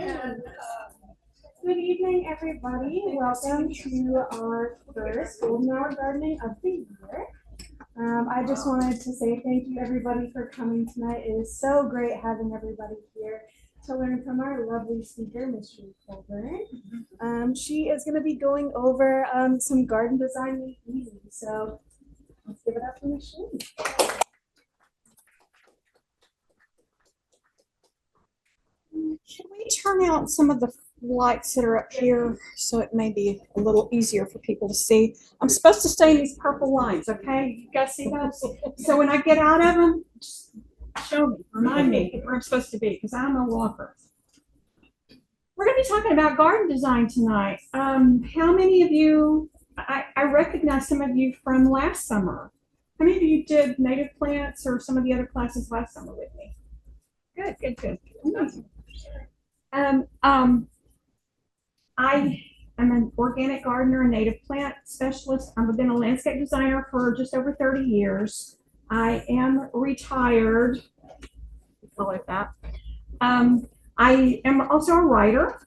Good evening, everybody. Welcome to our first Golden Hour Gardening of the year. I just wanted to say thank you, everybody, for coming tonight. It is so great having everybody here to learn from our lovely speaker, Ms. Ruth Colburn. She is going to be going over some garden design made easy. So let's give it up for Ms. Ruth. Can we turn out some of the lights that are up here so it may be a little easier for people to see? I'm supposed to stay in these purple lines, okay? You guys see those? So when I get out of them, just show me, remind me where I'm supposed to be, because I'm a walker. We're going to be talking about garden design tonight. How many of you, I recognize some of you from last summer. How many of you did native plants or some of the other classes last summer with me? Good, good, good. I am an organic gardener and native plant specialist. I've been a landscape designer for just over 30 years. I am retired. I like that. I am also a writer.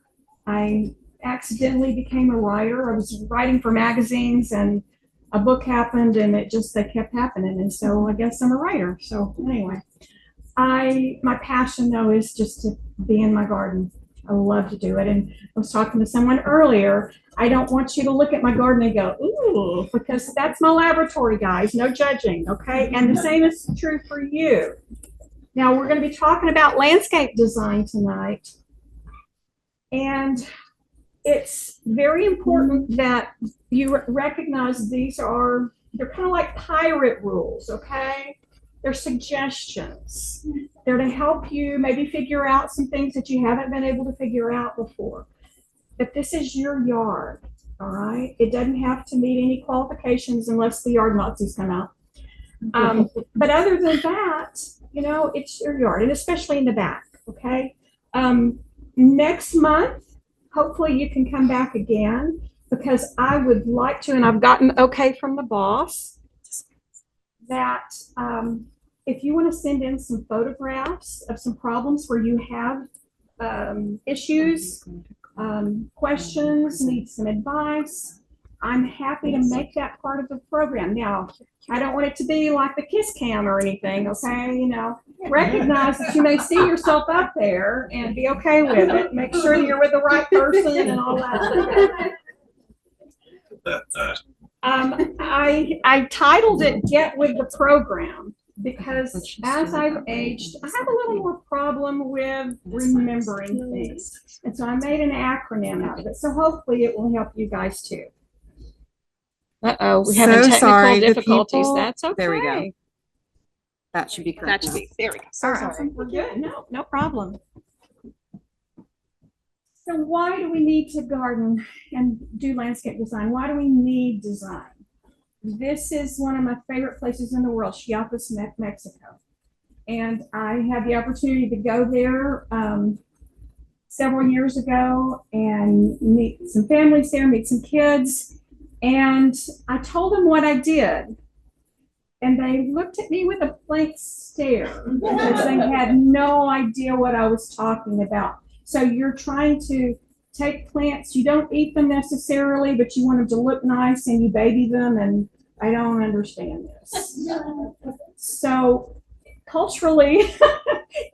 I accidentally became a writer. I was writing for magazines and a book happened and they kept happening. And so I guess I'm a writer. So anyway, my passion though is just to be in my garden. I love to do it. And I was talking to someone earlier. I don't want you to look at my garden and go, ooh, because that's my laboratory, guys. No judging, okay? And the same is true for you. Now, we're going to be talking about landscape design tonight. And it's very important that you recognize they're kind of like pirate rules, okay? They're suggestions. They're to help you maybe figure out some things that you haven't been able to figure out before. But this is your yard, all right? It doesn't have to meet any qualifications unless the yard Nazis come out. But other than that, you know, it's your yard, and especially in the back, okay? Next month, hopefully you can come back again, because I would like to, and I've gotten okay from the boss, that if you want to send in some photographs of some problems where you have issues, questions, need some advice, I'm happy to make that part of the program. Now, I don't want it to be like the Kiss Cam or anything, okay? You know, recognize that you may see yourself up there and be okay with it. Make sure that you're with the right person and all that. I titled it Get With the Program because as I've aged, I have a little more problem with remembering things. And so I made an acronym out of it. So hopefully it will help you guys too. Uh-oh, we have technical difficulties. That's okay. There we go. That should be correct. There we go. All right. We're good. No problem. So why do we need to garden and do landscape design? Why do we need design? This is one of my favorite places in the world, Chiapas, Mexico. And I had the opportunity to go there several years ago and meet some families there, meet some kids. And I told them what I did. And they looked at me with a blank stare because they had no idea what I was talking about. So you're trying to take plants, you don't eat them necessarily, but you want them to look nice and you baby them, and I don't understand this. So culturally,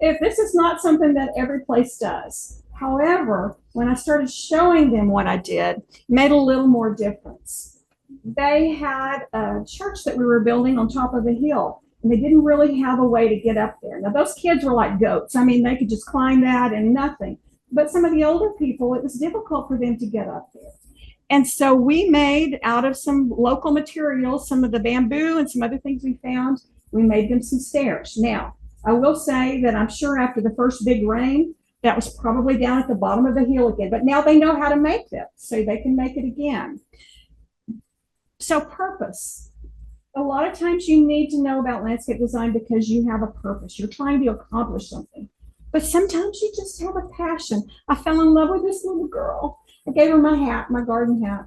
if this is not something that every place does. However, when I started showing them what I did, it made a little more difference. They had a church that we were building on top of a hill, and they didn't really have a way to get up there. Now, those kids were like goats. I mean, they could just climb that and nothing. But some of the older people, it was difficult for them to get up there. And so we made, out of some local materials, some of the bamboo and some other things we found, we made them some stairs. Now, I will say that I'm sure after the first big rain, that was probably down at the bottom of the hill again. But now they know how to make that, so they can make it again. So purpose. A lot of times you need to know about landscape design because you have a purpose. You're trying to accomplish something. But sometimes you just have a passion. I fell in love with this little girl. I gave her my hat, my garden hat.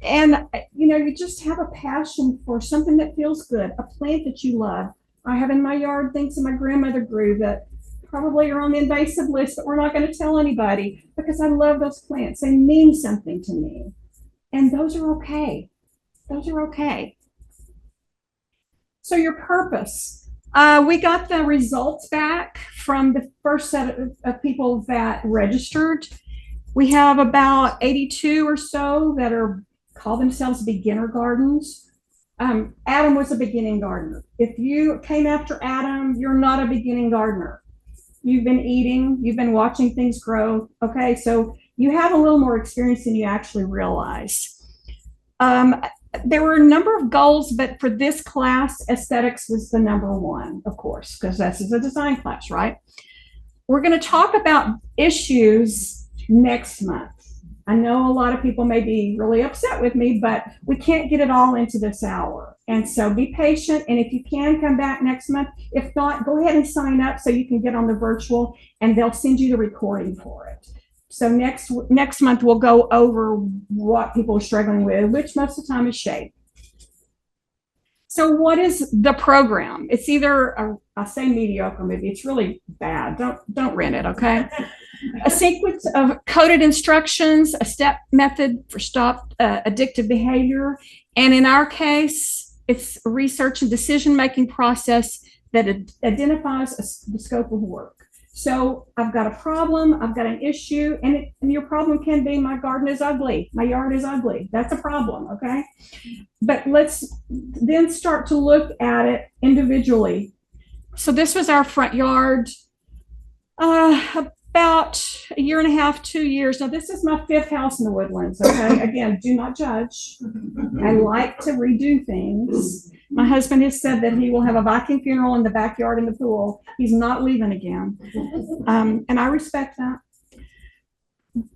And, you know, you just have a passion for something that feels good, a plant that you love. I have in my yard things that my grandmother grew that probably are on the invasive list, but we're not going to tell anybody because I love those plants. They mean something to me. And those are okay. Those are okay. So your purpose. We got the results back from the first set of people that registered. We have about 82 or so that call themselves beginner gardens. Adam was a beginning gardener. If you came after Adam, you're not a beginning gardener. You've been eating, you've been watching things grow. Okay, so you have a little more experience than you actually realize. There were a number of goals, but for this class, aesthetics was the number one, of course, because this is a design class, right? We're going to talk about issues next month. I know a lot of people may be really upset with me, but we can't get it all into this hour. And so be patient. And if you can come back next month, if not, go ahead and sign up so you can get on the virtual and they'll send you the recording for it. So next month, we'll go over what people are struggling with, which most of the time is shade. So what is the program? It's either I say mediocre movie. It's really bad. Don't rent it, okay? A sequence of coded instructions, a step method for stop addictive behavior. And in our case, it's a research and decision-making process that identifies the scope of work. So I've got a problem, I've got an issue, and your problem can be my garden is ugly, my yard is ugly. That's a problem, okay? But let's then start to look at it individually. So this was our front yard about a year and a half, 2 years. Now this is my 5th house in the Woodlands, okay? Again, do not judge. I like to redo things. My husband has said that he will have a Viking funeral in the backyard in the pool. He's not leaving again. And I respect that.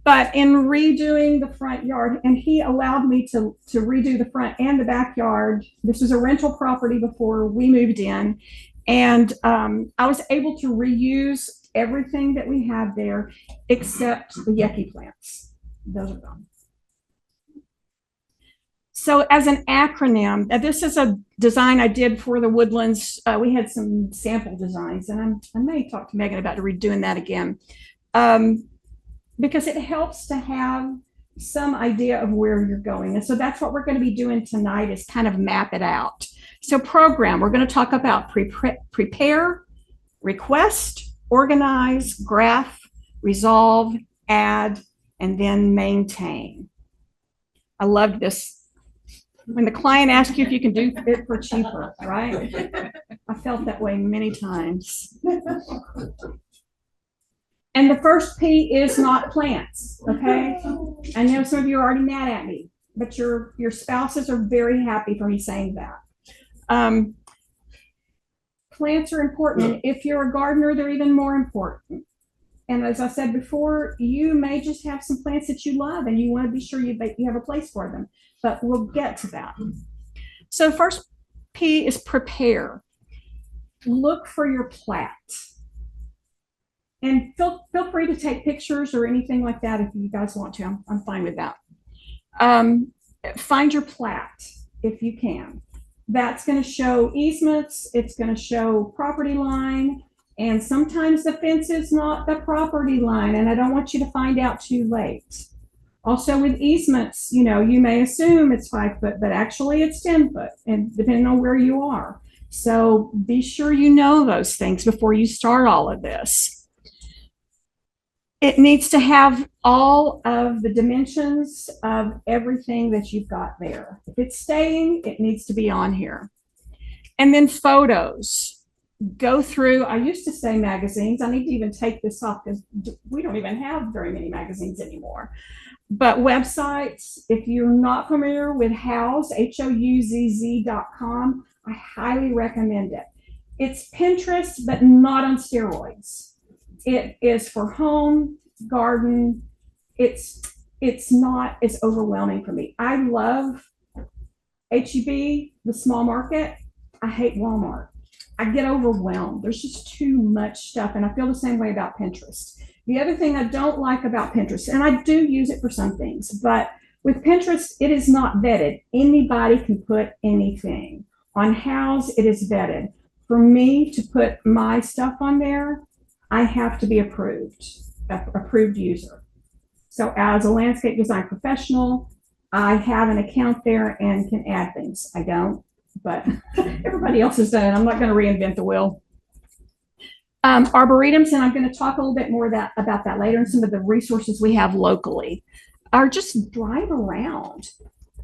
But in redoing the front yard, and he allowed me to redo the front and the backyard. This was a rental property before we moved in. And I was able to reuse everything that we had there except the yucky plants. Those are gone. So as an acronym, this is a design I did for the Woodlands. We had some sample designs, and I may talk to Megan about redoing that again because it helps to have some idea of where you're going. And so that's what we're going to be doing tonight is kind of map it out. So program, we're going to talk about prepare, request, organize, graph, resolve, add, and then maintain. I loved this. When the client asks you if you can do it for cheaper, right? I felt that way many times. And the first P is not plants, okay? I know some of you are already mad at me, but your spouses are very happy for me saying that. Plants are important. If you're a gardener, they're even more important. And as I said before, you may just have some plants that you love and you want to be sure you have a place for them, but we'll get to that. So the first P is prepare. Look for your plat. And feel free to take pictures or anything like that if you guys want to. I'm fine with that. Find your plat if you can. That's going to show easements. It's going to show property line. And sometimes the fence is not the property line, and I don't want you to find out too late. Also with easements, you may assume it's 5 foot, but actually it's 10 foot, and depending on where you are. So be sure you know those things before you start all of this. It needs to have all of the dimensions of everything that you've got there. If it's staying, it needs to be on here. And then photos. Go through, I used to say magazines. I need to even take this off because we don't even have very many magazines anymore. But websites, if you're not familiar with Houzz, HOUZZ.com, I highly recommend it. It's Pinterest, but not on steroids. It is for home, garden. It's not as overwhelming for me. I love HEB, the small market. I hate Walmart. I get overwhelmed. There's just too much stuff. And I feel the same way about Pinterest. The other thing I don't like about Pinterest, and I do use it for some things, but with Pinterest, it is not vetted. Anybody can put anything. On Houzz, it is vetted. For me to put my stuff on there, I have to be approved user. So as a landscape design professional, I have an account there and can add things. I don't, but everybody else has done it. I'm not going to reinvent the wheel. Arboretums, and I'm going to talk a little bit more about that later, and some of the resources we have locally are just drive around.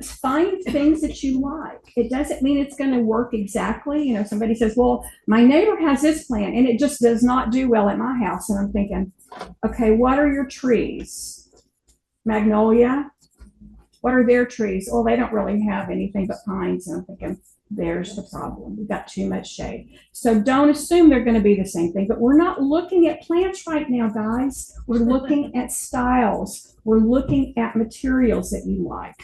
Find things that you like. It doesn't mean it's going to work exactly. You know, somebody says, well, my neighbor has this plant and it just does not do well at my house. And I'm thinking, okay, what are your trees? Magnolia? What are their trees? Well, they don't really have anything but pines. And I'm thinking, there's the problem. We've got too much shade. So don't assume they're going to be the same thing. But we're not looking at plants right now, guys. We're looking at styles. We're looking at materials that you like.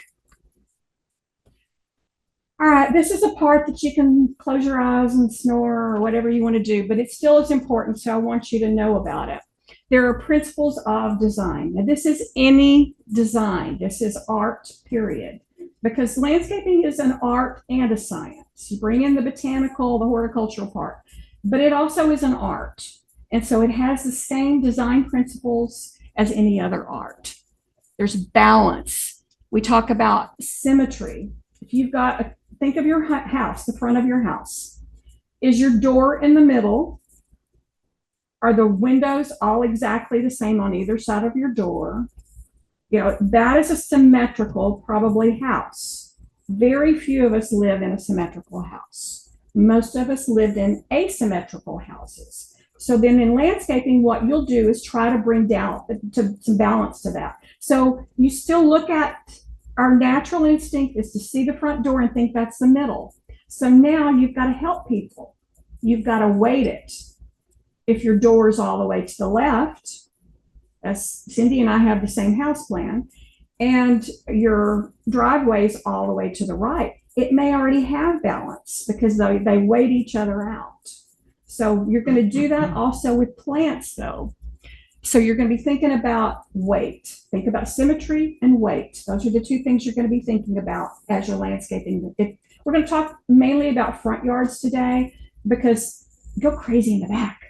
All right, this is a part that you can close your eyes and snore or whatever you want to do, but it still is important, so I want you to know about it. There are principles of design. Now, this is any design. This is art, period. Because landscaping is an art and a science. You bring in the botanical, the horticultural part, but it also is an art. And so it has the same design principles as any other art. There's balance. We talk about symmetry. If you've got think of your house, the front of your house. Is your door in the middle? Are the windows all exactly the same on either side of your door? You know, that is a symmetrical, probably, house. Very few of us live in a symmetrical house. Most of us lived in asymmetrical houses. So then in landscaping, what you'll do is try to bring down some balance to that. So you still look at our natural instinct is to see the front door and think that's the middle. So now you've got to help people. You've got to weight it. If your door is all the way to the left, as Cindy and I have the same house plan, and your driveway is all the way to the right, it may already have balance because they weight each other out. So you're going to do that also with plants, though. So you're going to be thinking about weight. Think about symmetry and weight. Those are the two things you're going to be thinking about as you're landscaping. We're going to talk mainly about front yards today because go crazy in the back.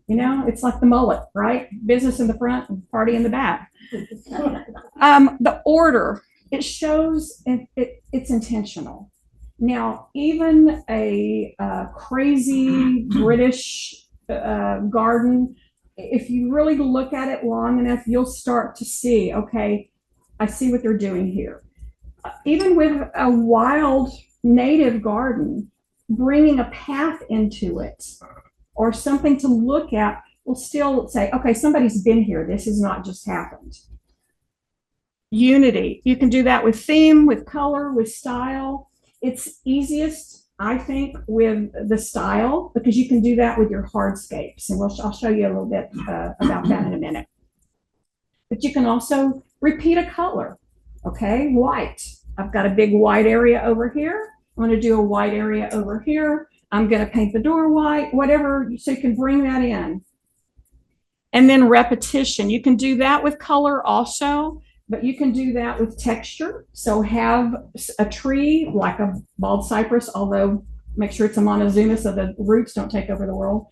You know, it's like the mullet, right? Business in the front and party in the back. The order, it shows it's intentional. Now, even a crazy British garden, if you really look at it long enough, you'll start to see, okay, I see what they're doing here. Even with a wild native garden, bringing a path into it or something to look at will still say, okay, somebody's been here. This has not just happened. Unity. You can do that with theme, with color, with style. It's easiest, I think, with the style because you can do that with your hardscapes. And I'll show you a little bit about that in a minute. But you can also repeat a color. Okay, white. I've got a big white area over here. I'm going to do a white area over here. I'm going to paint the door white, whatever, so you can bring that in. And then repetition. You can do that with color also, but you can do that with texture. So have a tree like a bald cypress, although make sure it's a montezuma so the roots don't take over the world,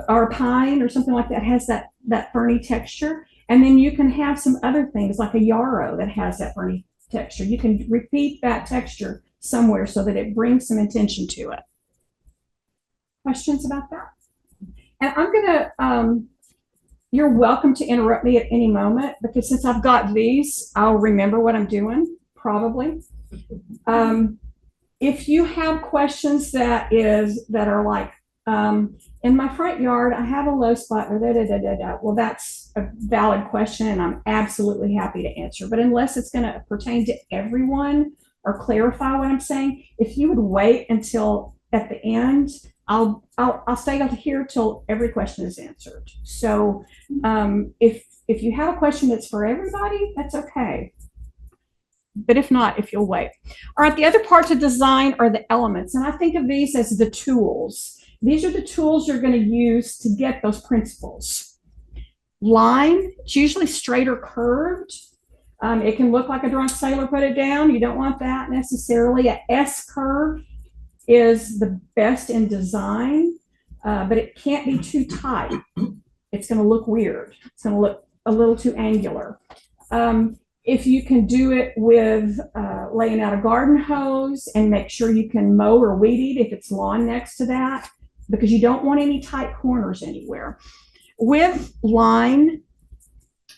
or a pine or something like that has that ferny texture. And then you can have some other things like a yarrow that has that ferny texture. You can repeat that texture somewhere so that it brings some intention to it. Questions about that? And I'm gonna, you're welcome to interrupt me at any moment because since I've got these, I'll remember what I'm doing, probably. If you have questions that are like, in my front yard, I have a low spot, or well, that's a valid question and I'm absolutely happy to answer. But unless it's gonna pertain to everyone or clarify what I'm saying, if you would wait until at the end, I'll stay out here till every question is answered. So if you have a question that's for everybody, that's okay. But if not, if you'll wait. All right, the other parts of design are the elements. And I think of these as the tools. These are the tools you're going to use to get those principles. Line, it's usually straight or curved. It can look like a drunk sailor put it down. You don't want that necessarily. A S curve is the best in design, but it can't be too tight. it's going to look weird. It's going to look a little too angular. If you can do it with laying out a garden hose and make sure you can mow or weed eat if it's lawn next to that, because you don't want any tight corners anywhere. With line,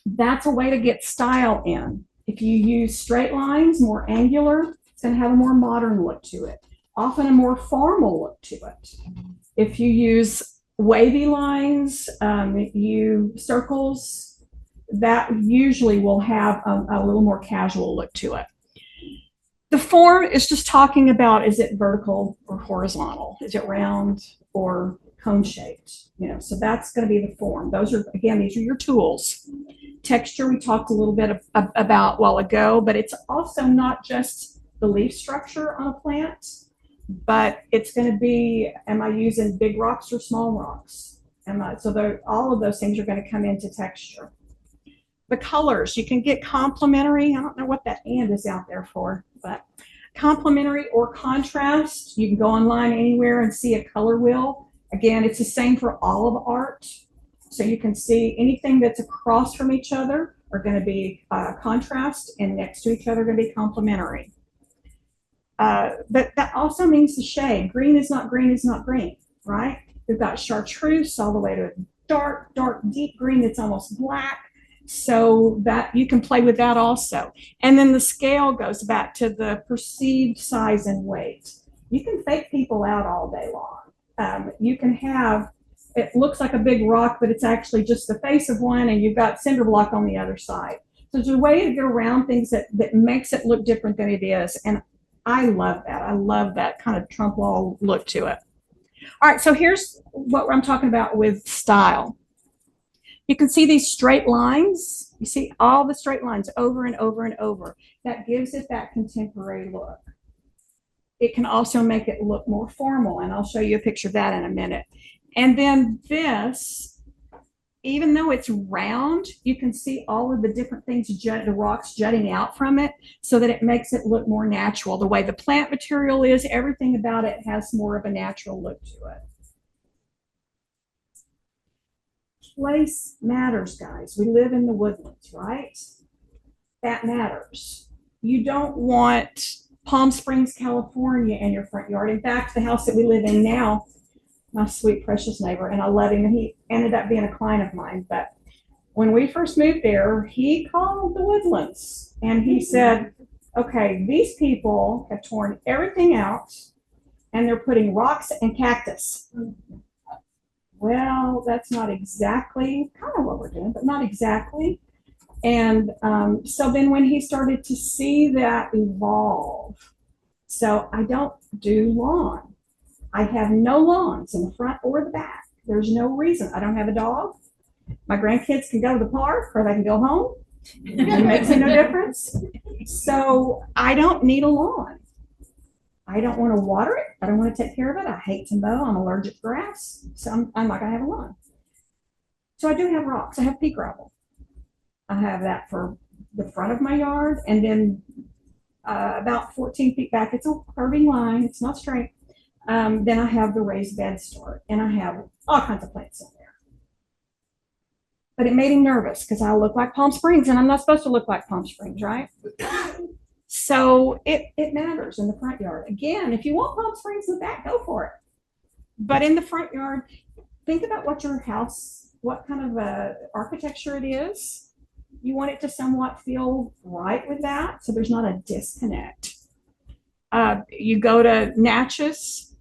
that's a way to get style in. If you use straight lines, more angular, it's going to have a more modern look to it, often a more formal look to it. If you use wavy lines, circles, that usually will have a little more casual look to it. The form is just talking about, is it vertical or horizontal? Is it round or cone shaped? So that's going to be the form. These are your tools. Texture, we talked a little bit about a while ago, but it's also not just the leaf structure on a plant, but it's going to be, am I using big rocks or small rocks? All of those things are going to come into texture. The colors, you can get complementary. I don't know what that and is out there for, but complementary or contrast. You can go online anywhere and see a color wheel. Again, it's the same for all of art. So you can see anything that's across from each other are going to be contrast, and next to each other are going to be complementary. But that also means the shade. Green is not green is not green, right? We've got chartreuse all the way to dark, deep green that's almost black. So that you can play with that also. And then the scale goes back to the perceived size and weight. You can fake people out all day long. You can have, it looks like a big rock, but it's actually just the face of one, and you've got cinder block on the other side. So there's a way to get around things that makes it look different than it is. And I love that. I love that kind of trunk wall look to it. All right, so here's what I'm talking about with style. You can see these straight lines. You see all the straight lines over and over and over. That gives it that contemporary look. It can also make it look more formal, and I'll show you a picture of that in a minute. And then this, even though it's round, you can see all of the different things, the rocks jutting out from it, so that it makes it look more natural. The way the plant material is, everything about it has more of a natural look to it. Place matters, guys. We live in the Woodlands, right? That matters. You don't want Palm Springs, California in your front yard. In fact, the house that we live in now, my sweet, precious neighbor, and I love him, and he ended up being a client of mine, but when we first moved there, he called the Woodlands, and he said, okay, these people have torn everything out, and they're putting rocks and cactus. Well, that's not exactly kind of what we're doing, but not exactly. And so then when he started to see that evolve, so I don't do lawn. I have no lawns in the front or the back. There's no reason. I don't have a dog. My grandkids can go to the park or they can go home. It makes no difference. So I don't need a lawn. I don't want to water it. I don't want to take care of it. I hate to mow. I'm allergic to grass. So I'm not going to have a lawn. So I do have rocks. I have pea gravel. I have that for the front of my yard. And then about 14 feet back, it's a curving line. It's not straight. Then I have the raised bed start. And I have all kinds of plants in there. But it made him nervous because I look like Palm Springs. And I'm not supposed to look like Palm Springs, right? So it matters in the front yard. Again, if you want Palm Springs in the back, go for it. But in the front yard, think about what your house, what kind of architecture it is. You want it to somewhat feel right with that, so there's not a disconnect. You go to Natchez,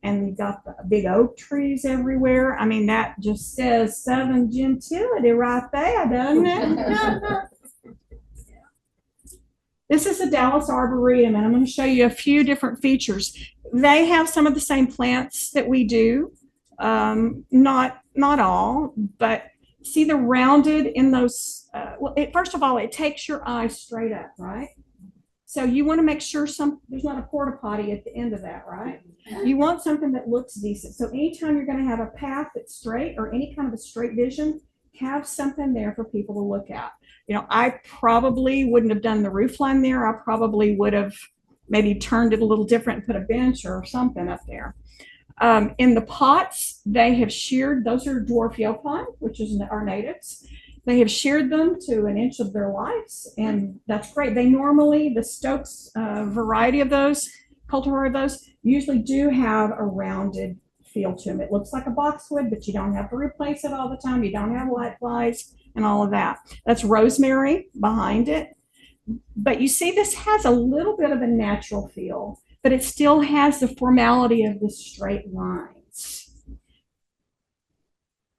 and you've got the big oak trees everywhere. I mean, that just says Southern gentility right there, doesn't it? This is the Dallas Arboretum, and I'm going to show you a few different features. They have some of the same plants that we do, not all, but see the rounded in those. Well, first of all, it takes your eye straight up, right? So you want to make sure there's not a porta potty at the end of that, right? You want something that looks decent. So anytime you're going to have a path that's straight or any kind of a straight vision, have something there for people to look at. You know, I probably wouldn't have done the roof line there. I probably would have maybe turned it a little different and put a bench or something up there. In the pots, they have sheared, those are dwarf yopon, which is our natives. They have sheared them to an inch of their lives, and that's great. They normally, the Stokes variety of those, cultivar of those, usually do have a rounded feel to them. It looks like a boxwood, but you don't have to replace it all the time. You don't have white flies and all of that. That's rosemary behind it. But you see, this has a little bit of a natural feel, but it still has the formality of the straight lines.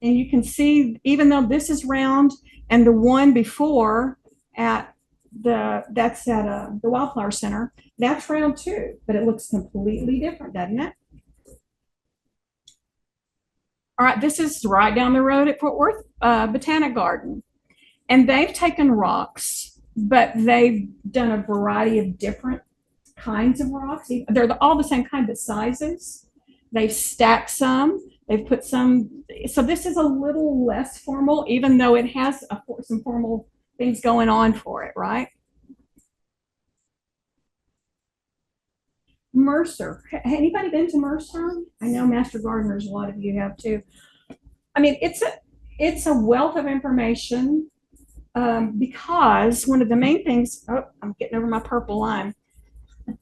And you can see, even though this is round and the one before at that's at the Wildflower Center, that's round too, but it looks completely different, doesn't it? All right, this is right down the road at Fort Worth Botanic Garden. And they've taken rocks, but they've done a variety of different kinds of rocks. They're all the same kind of sizes. They've stacked some. They've put some. So this is a little less formal, even though it has some formal things going on for it, right? Mercer. Anybody been to Mercer? I know Master Gardeners, a lot of you have too. I mean, it's a wealth of information because one of the main things, oh, I'm getting over my purple line.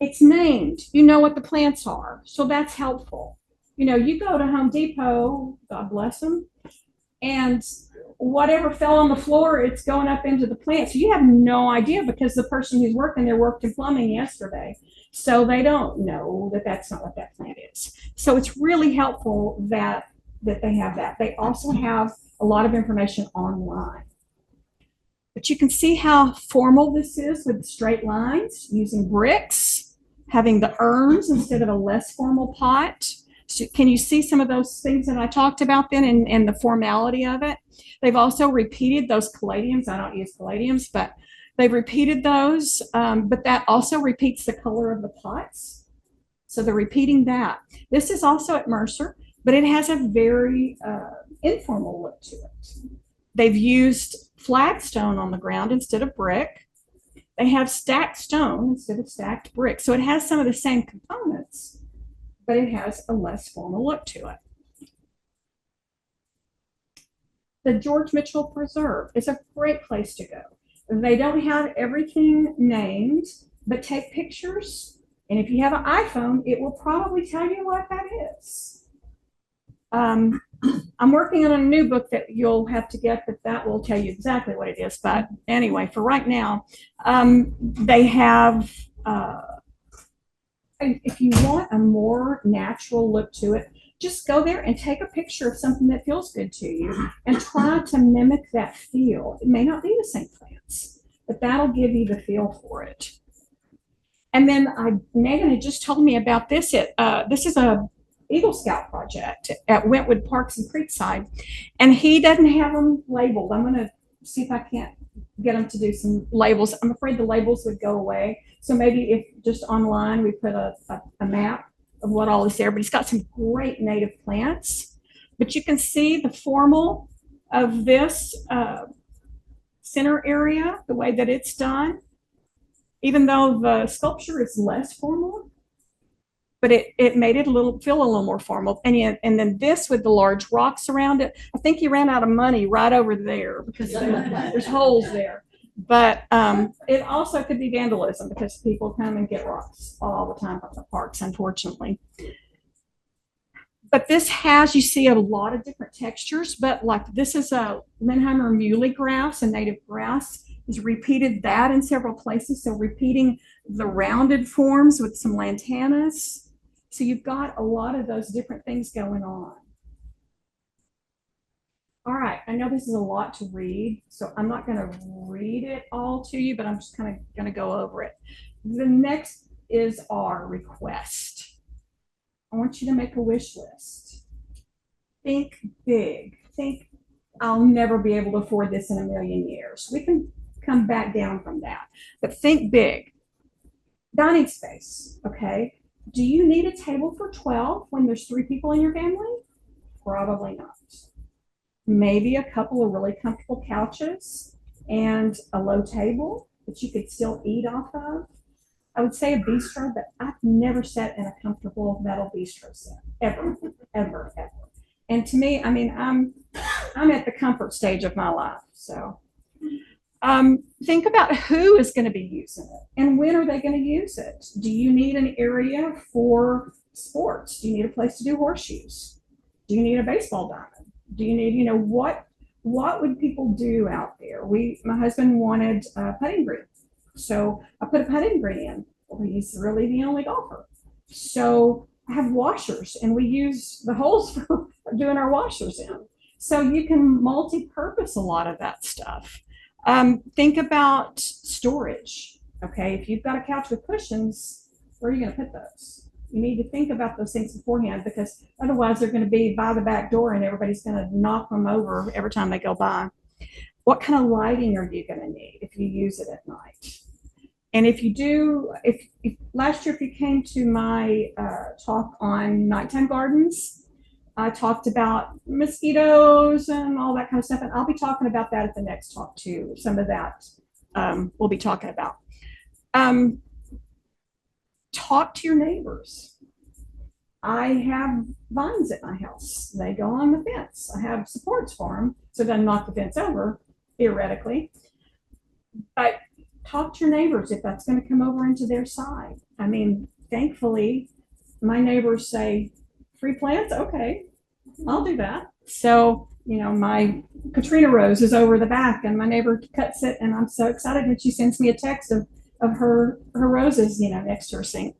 It's named. You know what the plants are, so that's helpful. You know, you go to Home Depot, God bless them, and whatever fell on the floor, it's going up into the plant. So you have no idea because the person who's working there worked in plumbing yesterday. So they don't know that that's not what that plant is. So it's really helpful that they have that. They also have a lot of information online. But you can see how formal this is with the straight lines, using bricks, having the urns instead of a less formal pot. So can you see some of those things that I talked about then and the formality of it? They've also repeated those caladiums. I don't use caladiums, but they've repeated those, but that also repeats the color of the pots. So they're repeating that. This is also at Mercer, but it has a very informal look to it. They've used flagstone on the ground instead of brick. They have stacked stone instead of stacked brick. So it has some of the same components, but it has a less formal look to it. The George Mitchell Preserve is a great place to go. They don't have everything named, but take pictures. And if you have an iPhone, it will probably tell you what that is. I'm working on a new book that you'll have to get, but that will tell you exactly what it is. But anyway, for right now, they have, if you want a more natural look to it, just go there and take a picture of something that feels good to you and try to mimic that feel. It may not be the same plants, but that'll give you the feel for it. And then Megan had just told me about this. This is a Eagle Scout project at Wentwood Parks and Creekside, and he doesn't have them labeled. I'm going to see if I can't get them to do some labels. I'm afraid the labels would go away. So maybe if just online we put a map of what all is there, but he's got some great native plants. But you can see the formal of this center area, the way that it's done, even though the sculpture is less formal, but it made it feel a little more formal. And then this with the large rocks around it, I think he ran out of money right over there because there's holes there. But it also could be vandalism because people come and get rocks all the time from the parks, unfortunately. But this has, you see, a lot of different textures, but like this is a Linheimer muley grass, a native grass. He's repeated that in several places. So repeating the rounded forms with some lantanas. So you've got a lot of those different things going on. All right, I know this is a lot to read, so I'm not going to read it all to you, but I'm just kind of going to go over it. The next is our request. I want you to make a wish list. Think big. Think, I'll never be able to afford this in a million years. We can come back down from that, but think big. Dining space, okay? Do you need a table for 12 when there's 3 people in your family? Probably not. Maybe a couple of really comfortable couches and a low table that you could still eat off of. I would say a bistro, but I've never sat in a comfortable metal bistro set ever, ever, ever. And to me, I mean, I'm at the comfort stage of my life. So think about who is going to be using it and when are they going to use it. Do you need an area for sports? Do you need a place to do horseshoes? Do you need a baseball diamond? Do you need, what would people do out there? My husband wanted a putting green, so I put a putting green in. Well, he's really the only golfer, so I have washers, and we use the holes for doing our washers in. So you can multi-purpose a lot of that stuff. Think about storage. Okay, if you've got a couch with cushions, where are you going to put those? You need to think about those things beforehand, because otherwise they're going to be by the back door and everybody's going to knock them over every time they go by. What kind of lighting are you going to need if you use it at night? And if you do, if last year, if you came to my talk on nighttime gardens, I talked about mosquitoes and all that kind of stuff. And I'll be talking about that at the next talk too. Some of that we'll be talking about. Talk to your neighbors. I have vines at my house. They go on the fence. I have supports for them, so it doesn't knock the fence over, theoretically. But talk to your neighbors if that's going to come over into their side. I mean, thankfully, my neighbors say, free plants? Okay, I'll do that. So, my Katrina rose is over the back, and my neighbor cuts it, and I'm so excited when she sends me a text of her roses, next to her sink.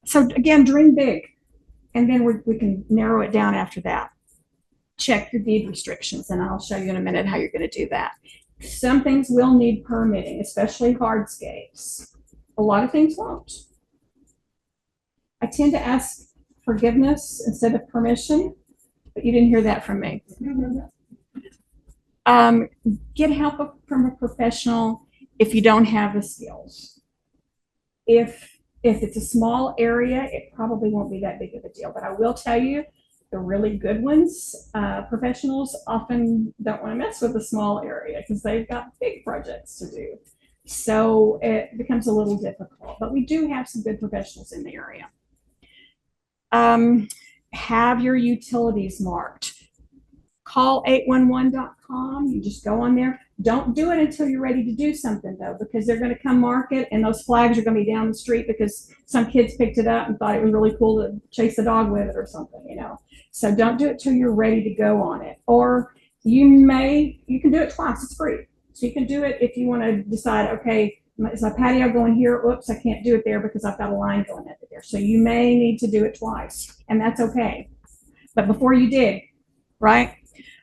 So again, dream big, and then we can narrow it down after that. Check your deed restrictions, and I'll show you in a minute how you're going to do that. Some things will need permitting, especially hardscapes. A lot of things won't. I tend to ask forgiveness instead of permission, but you didn't hear that from me. Get help from a professional if you don't have the skills. If it's a small area, it probably won't be that big of a deal. But I will tell you, the really good ones, professionals often don't want to mess with a small area because they've got big projects to do. So it becomes a little difficult. But we do have some good professionals in the area. Have your utilities marked. Call 811.com. You just go on there. Don't do it until you're ready to do something, though, because they're going to come mark it, and those flags are going to be down the street because some kids picked it up and thought it was really cool to chase a dog with it or something, So don't do it till you're ready to go on it. Or you can do it twice. It's free. So you can do it if you want to decide, okay, is my patio going here? Oops, I can't do it there because I've got a line going under there. So you may need to do it twice, and that's okay. But before you dig, right?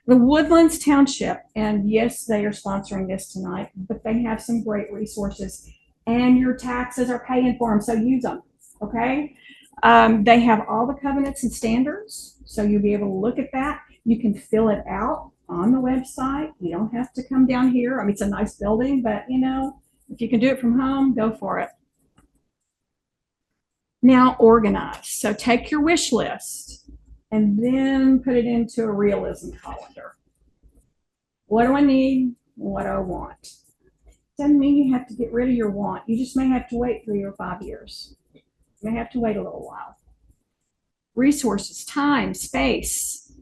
The Woodlands Township, and yes, they are sponsoring this tonight, but they have some great resources, and your taxes are paying for them, so use them, okay? They have all the covenants and standards, so you'll be able to look at that. You can fill it out on the website. You don't have to come down here. I mean, it's a nice building, but, if you can do it from home, go for it. Now, organize. So take your wish list and then put it into a realism calendar. What do I need? What do I want? Doesn't mean you have to get rid of your want. You just may have to wait 3 or 5 years. You may have to wait a little while. Resources, time, space.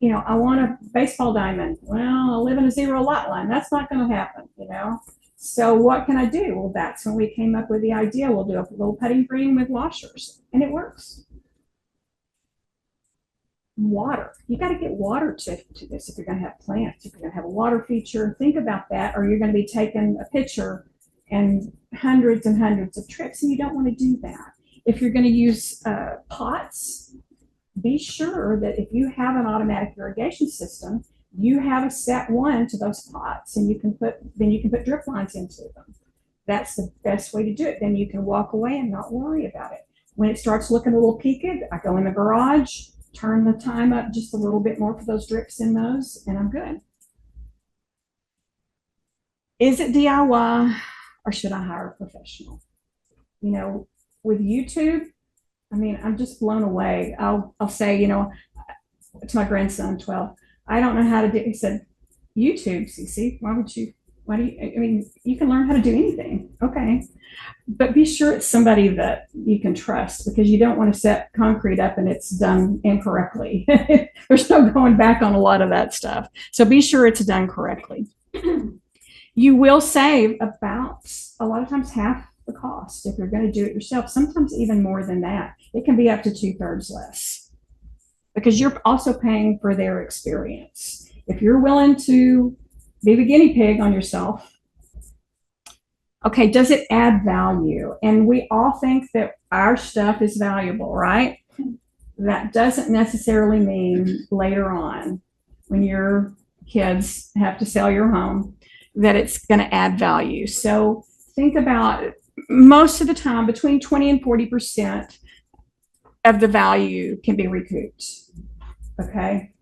I want a baseball diamond. Well, I live in a 0 lot line. That's not going to happen, So what can I do? Well, that's when we came up with the idea. We'll do a little putting green with washers, and it works. Water. You got to get water to this if you're going to have plants. If you're going to have a water feature, think about that, or you're going to be taking a picture and hundreds and hundreds of trips, and you don't want to do that. If you're going to use pots, be sure that if you have an automatic irrigation system, you have a set one to those pots, and you can put drip lines into them. That's the best way to do it. Then you can walk away and not worry about it. When it starts looking a little peaked, I go in the garage, turn the time up just a little bit more for those drips in those, and I'm good. Is it DIY, or should I hire a professional? With YouTube, I mean, I'm just blown away. I'll say, to my grandson, 12, I don't know how to do. He said, YouTube, Cece, why would you Why do you, I mean, you can learn how to do anything. Okay. But be sure it's somebody that you can trust, because you don't want to set concrete up and it's done incorrectly. There's no going back on a lot of that stuff. So be sure it's done correctly. You will save about, a lot of times, half the cost if you're going to do it yourself, sometimes even more than that. It can be up to 2/3 less, because you're also paying for their experience. If you're willing to be the guinea pig on yourself, okay, does it add value? And we all think that our stuff is valuable, right? That doesn't necessarily mean later on, when your kids have to sell your home, that it's going to add value. So think about, most of the time, between 20 and 40% of the value can be recouped. Okay.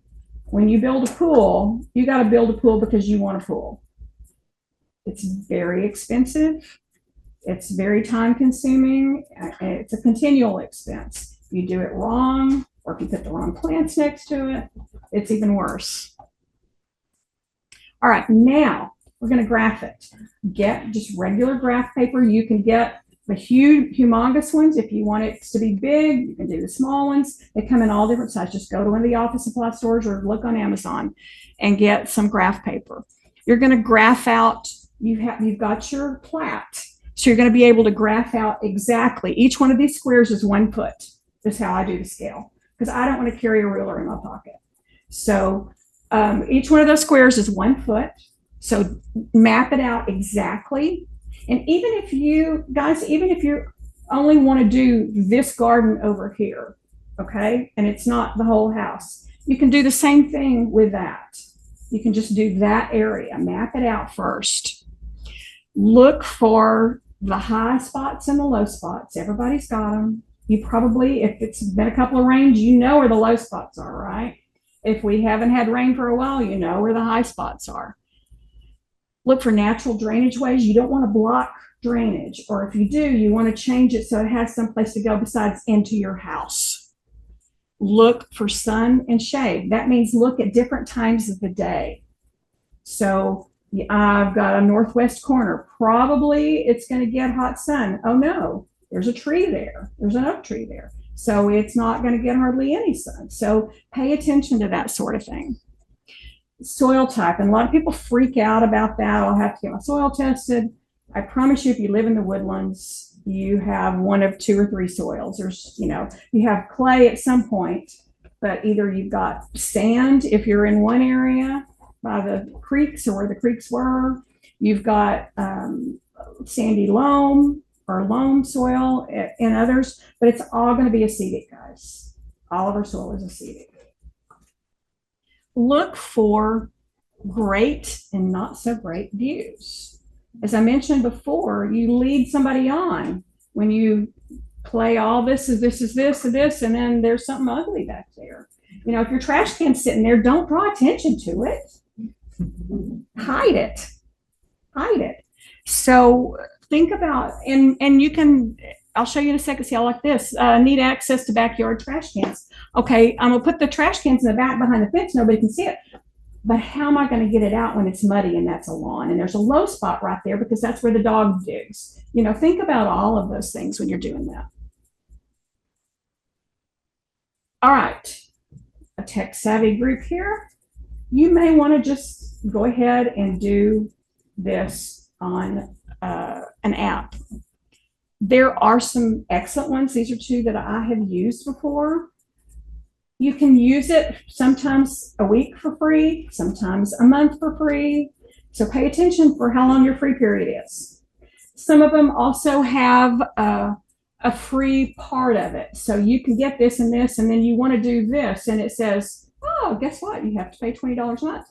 When you build a pool, you got to build a pool because you want a pool. It's very expensive. It's very time consuming. It's a continual expense. If you do it wrong, or if you put the wrong plants next to it, it's even worse. All right, now we're going to graph it. Get just regular graph paper. You can get the huge, humongous ones. If you want it to be big, you can do the small ones. They come in all different sizes. Just go to one of the office supply stores or look on Amazon and get some graph paper. You're going to graph out, you've got your plat. So you're going to be able to graph out exactly. Each one of these squares is 1 foot. That's how I do the scale, because I don't want to carry a ruler in my pocket. So each one of those squares is 1 foot. So map it out exactly. And even if you guys, even if you only want to do this garden over here, okay, and it's not the whole house, you can do the same thing with that. You can just do that area, map it out first. Look for the high spots and the low spots. Everybody's got them. You probably, if it's been a couple of rains, you know where the low spots are, right? If we haven't had rain for a while, you know where the high spots are. Look for natural drainage ways. You don't want to block drainage, or if you do, you want to change it so it has some place to go besides into your house. Look for sun and shade. That means look at different times of the day. So I've got a northwest corner. Probably it's going to get hot sun. Oh no, there's a tree there. There's an oak tree there. So it's not going to get hardly any sun. So pay attention to that sort of thing. Soil type, and a lot of people freak out about that. I'll have to get my soil tested. I promise you, if you live in the Woodlands, you have one of 2 or 3 soils. There's, you have clay at some point, but either you've got sand if you're in one area by the creeks or where the creeks were. You've got sandy loam or loam soil in others, but it's all going to be acidic, guys. All of our soil is acidic. Look for great and not so great views. As I mentioned before, you lead somebody on when you play all this is this is this and this, and then there's something ugly back there. If your trash can's sitting there, don't draw attention to it. Hide it. Hide it. So think about, and you can, I'll show you in a second. See, I like this. Need access to backyard trash cans. Okay, I'm gonna put the trash cans in the back behind the fence. Nobody can see it. But how am I going to get it out when it's muddy and that's a lawn and there's a low spot right there because that's where the dog digs? Think about all of those things when you're doing that. All right, a tech savvy group here. You may want to just go ahead and do this on an app. There are some excellent ones. These are 2 that I have used before. You can use it sometimes a week for free, sometimes a month for free. So pay attention for how long your free period is. Some of them also have a free part of it. So you can get this and this, and then you want to do this, and it says, oh, guess what? You have to pay $20 a month.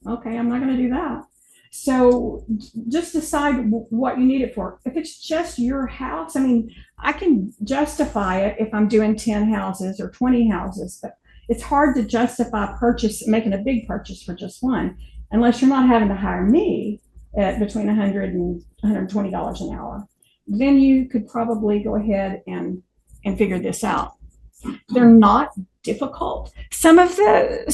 Okay, I'm not going to do that. So just decide what you need it for. If it's just your house, I can justify it if I'm doing 10 houses or 20 houses, but it's hard to justify making a big purchase for just one, unless you're not having to hire me at between $100 and $120 an hour. Then you could probably go ahead and figure this out. They're not difficult. Some of the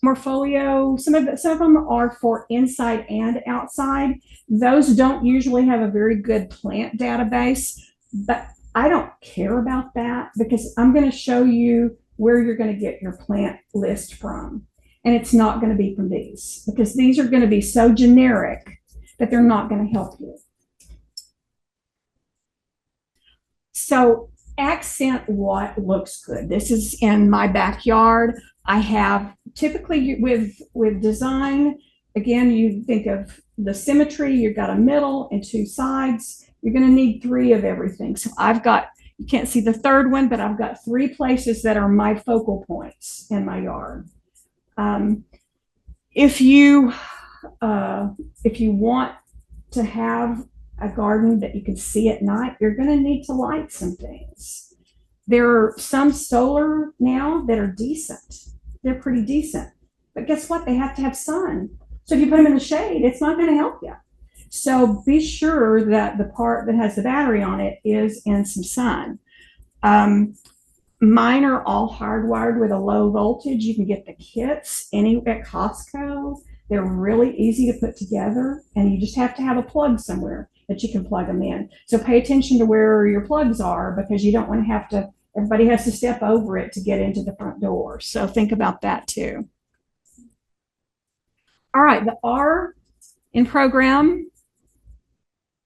Morpholio, some of them are for inside and outside. Those don't usually have a very good plant database, but I don't care about that because I'm going to show you where you're going to get your plant list from. And it's not going to be from these because these are going to be so generic that they're not going to help you. So accent what looks good. This is in my backyard. I have typically with design, again, you think of the symmetry, you've got a middle and two sides. You're going to need 3 of everything. So I've got, you can't see the third one, but I've got 3 places that are my focal points in my yard. If you want to have a garden that you can see at night, you're going to need to light some things. There are some solar now that are decent. They're pretty decent. But guess what? They have to have sun. So if you put them in the shade, it's not going to help you. So be sure that the part that has the battery on it is in some sun. Mine are all hardwired with a low voltage. You can get the kits at Costco. They're really easy to put together, and you just have to have a plug somewhere that you can plug them in. So pay attention to where your plugs are because you don't want to have to, everybody has to step over it to get into the front door. So think about that too. All right, the R in program,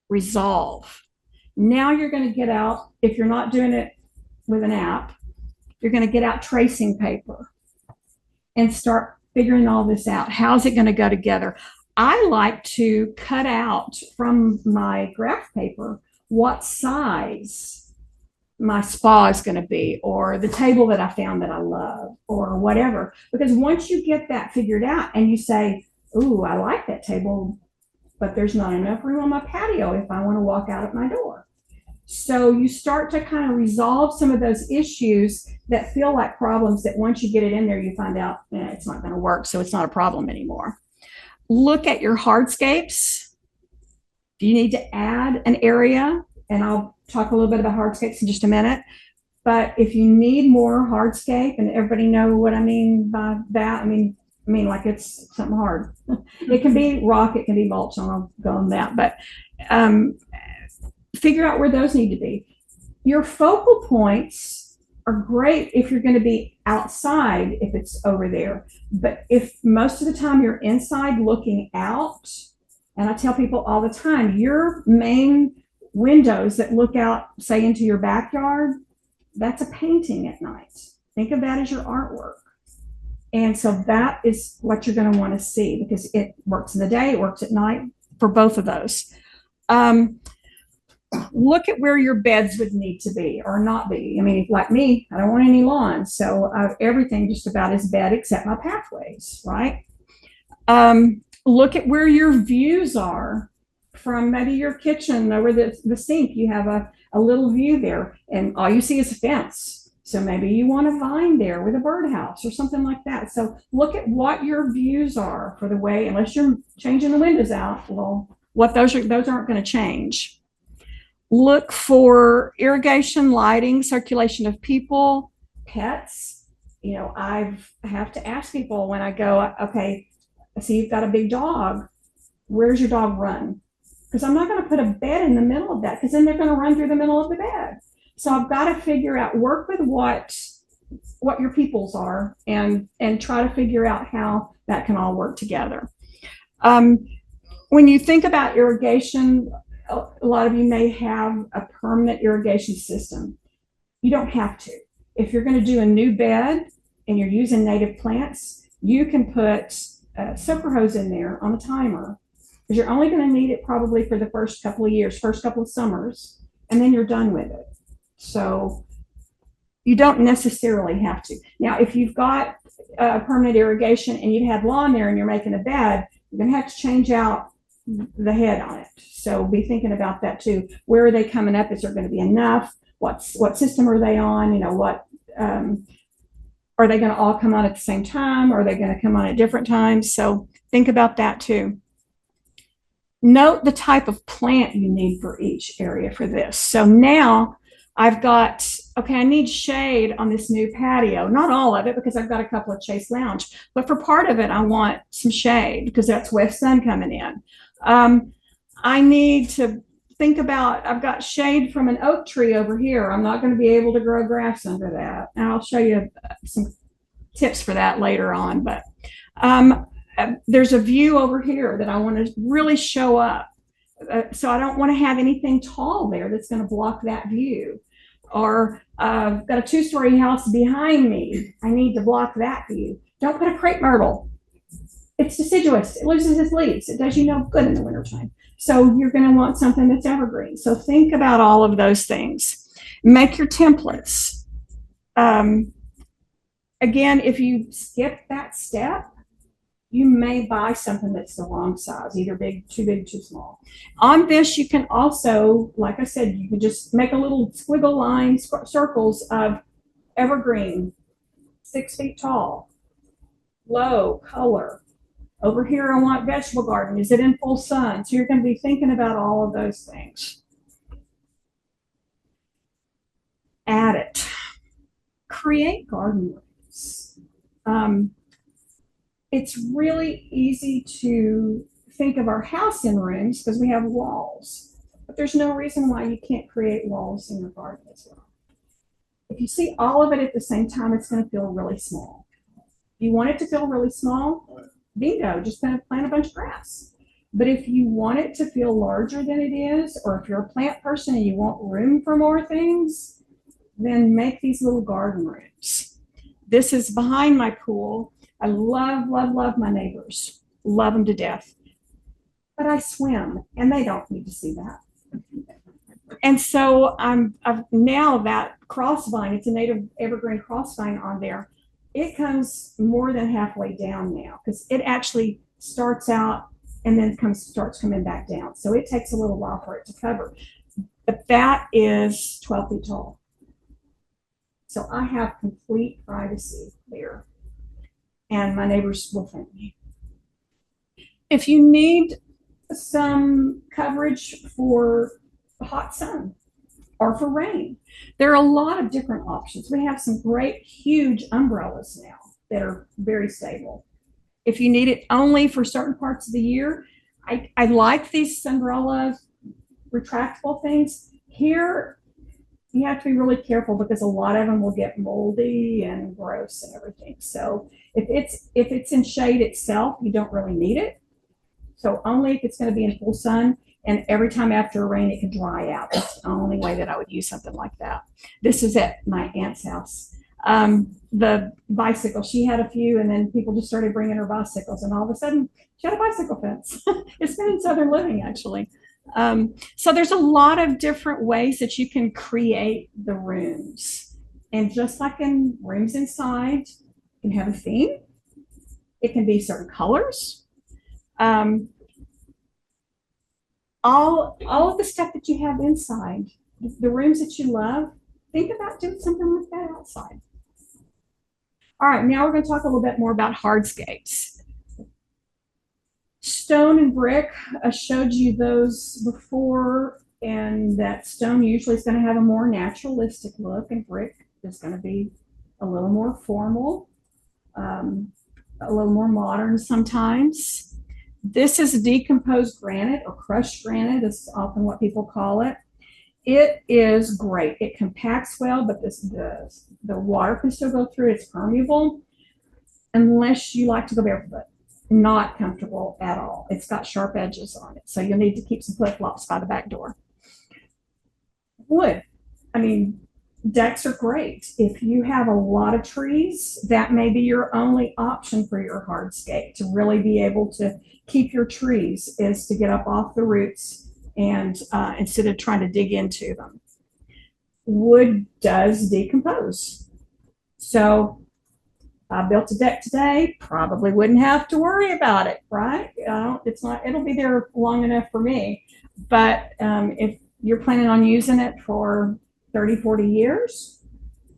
resolve. Now you're going to get out, if you're not doing it with an app, you're going to get out tracing paper and start figuring all this out. How's it going to go together? I like to cut out from my graph paper what size my spa is going to be, or the table that I found that I love, or whatever. Because once you get that figured out and you say, ooh, I like that table, but there's not enough room on my patio if I want to walk out of my door. So you start to kind of resolve some of those issues that feel like problems that once you get it in there, you find out it's not going to work. So it's not a problem anymore. Look at your hardscapes. Do you need to add an area? And I'll talk a little bit about hardscapes in just a minute. But if you need more hardscape, and everybody know what I mean by that, I mean like it's something hard. It can be rock, it can be mulch, and I'll go on that. But figure out where those need to be. Your focal points are great if you're going to be outside, if it's over there. But if most of the time you're inside looking out, and I tell people all the time, your main windows that look out, say, into your backyard, that's a painting at night. Think of that as your artwork. And so that is what you're going to want to see because it works in the day, it works at night for both of those. Look at where your beds would need to be or not be. I mean, like me, I don't want any lawns. So everything just about is bed except my pathways, right? Look at where your views are from maybe your kitchen over the sink. You have a little view there and all you see is a fence. So maybe you want a vine there with a birdhouse or something like that. So look at what your views are for the way, unless you're changing the windows out, well, what those aren't going to change. Look for irrigation, lighting, circulation of people, pets. You know, I have to ask people when I go, okay, I see you've got a big dog. Where's your dog run? Because I'm not going to put a bed in the middle of that because then they're going to run through the middle of the bed. So I've got to figure out, work with what your peoples are and try to figure out how that can all work together. When you think about irrigation, a lot of you may have a permanent irrigation system. You don't have to. If you're going to do a new bed and you're using native plants, you can put a soaker hose in there on a timer because you're only going to need it probably for the first couple of years, first couple of summers, and then you're done with it. So you don't necessarily have to. Now, if you've got permanent irrigation and you have lawn there and you're making a bed, you're going to have to change out the head on it. So be thinking about that too. Where are they coming up? Is there going to be enough? What system are they on? You know, what are they going to all come on at the same time? Or are they going to come on at different times? So think about that too. Note the type of plant you need for each area for this. So now I've got okay, I need shade on this new patio. Not all of it because I've got a couple of Chase Lounge, but for part of it, I want some shade because that's west sun coming in. I need to think about, I've got shade from an oak tree over here. I'm not going to be able to grow grass under that. And I'll show you some tips for that later on. But there's a view over here that I want to really show up. So I don't want to have anything tall there that's going to block that view. Or got a 2-story house behind me. I need to block that view. Don't put a crepe myrtle. It's deciduous. It loses its leaves. It does you no good in the wintertime. So you're going to want something that's evergreen. So think about all of those things. Make your templates. Again, if you skip that step, you may buy something that's the wrong size, either big, too small. On this, you can also, like I said, you can just make a little squiggle line, circles of evergreen, 6 feet tall, low color. Over here, I want vegetable garden. Is it in full sun? So you're going to be thinking about all of those things. Add it. Create garden rooms. It's really easy to think of our house in rooms because we have walls, but there's no reason why you can't create walls in your garden as well. If you see all of it at the same time, it's going to feel really small. If you want it to feel really small, bingo, just plant a bunch of grass. But if you want it to feel larger than it is, or if you're a plant person and you want room for more things, then make these little garden rooms. This is behind my pool. I love, love, love my neighbors. Love them to death. But I swim, and they don't need to see that. And so I've now that crossvine, it's a native evergreen crossvine on there. It comes more than halfway down now because it actually starts out and then starts coming back down. So it takes a little while for it to cover. But that is 12 feet tall. So I have complete privacy there. And my neighbors will thank me. If you need some coverage for hot sun or for rain, there are a lot of different options. We have some great, huge umbrellas now that are very stable. If you need it only for certain parts of the year, I like these umbrella retractable things. Here, you have to be really careful because a lot of them will get moldy and gross and everything. So if it's in shade itself, you don't really need it. So only if it's going to be in full sun, and every time after a rain, it can dry out. That's the only way that I would use something like that. This is at my aunt's house. The bicycle, she had a few, and then people just started bringing her bicycles, and all of a sudden, she had a bicycle fence. It's been in Southern Living, actually. So there's a lot of different ways that you can create the rooms. And just like in rooms inside, you can have a theme. It can be certain colors. All of the stuff that you have inside, the rooms that you love, think about doing something like that outside. All right, now we're going to talk a little bit more about hardscapes. Stone and brick, I showed you those before, and that stone usually is going to have a more naturalistic look, and brick is going to be a little more formal, a little more modern sometimes. This is decomposed granite, or crushed granite is often what people call it. It is great. It compacts well, but the water can still go through. It's permeable unless you like to go barefoot. Not comfortable at all. It's got sharp edges on it, so you'll need to keep some flip-flops by the back door. Wood. I mean, decks are great. If you have a lot of trees, that may be your only option for your hardscape to really be able to keep your trees, is to get up off the roots and instead of trying to dig into them. Wood does decompose. So I built a deck today, probably wouldn't have to worry about it, right? It'll be there long enough for me. But if you're planning on using it for 30, 40 years,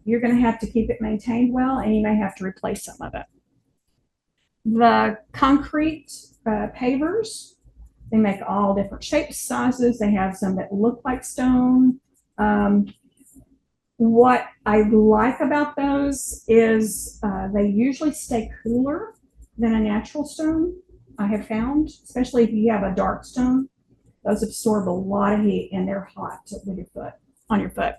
you're going to have to keep it maintained well, and you may have to replace some of it. The concrete pavers, they make all different shapes, sizes. They have some that look like stone. What I like about those is they usually stay cooler than a natural stone, I have found, especially if you have a dark stone. Those absorb a lot of heat and they're hot with your foot, on your foot.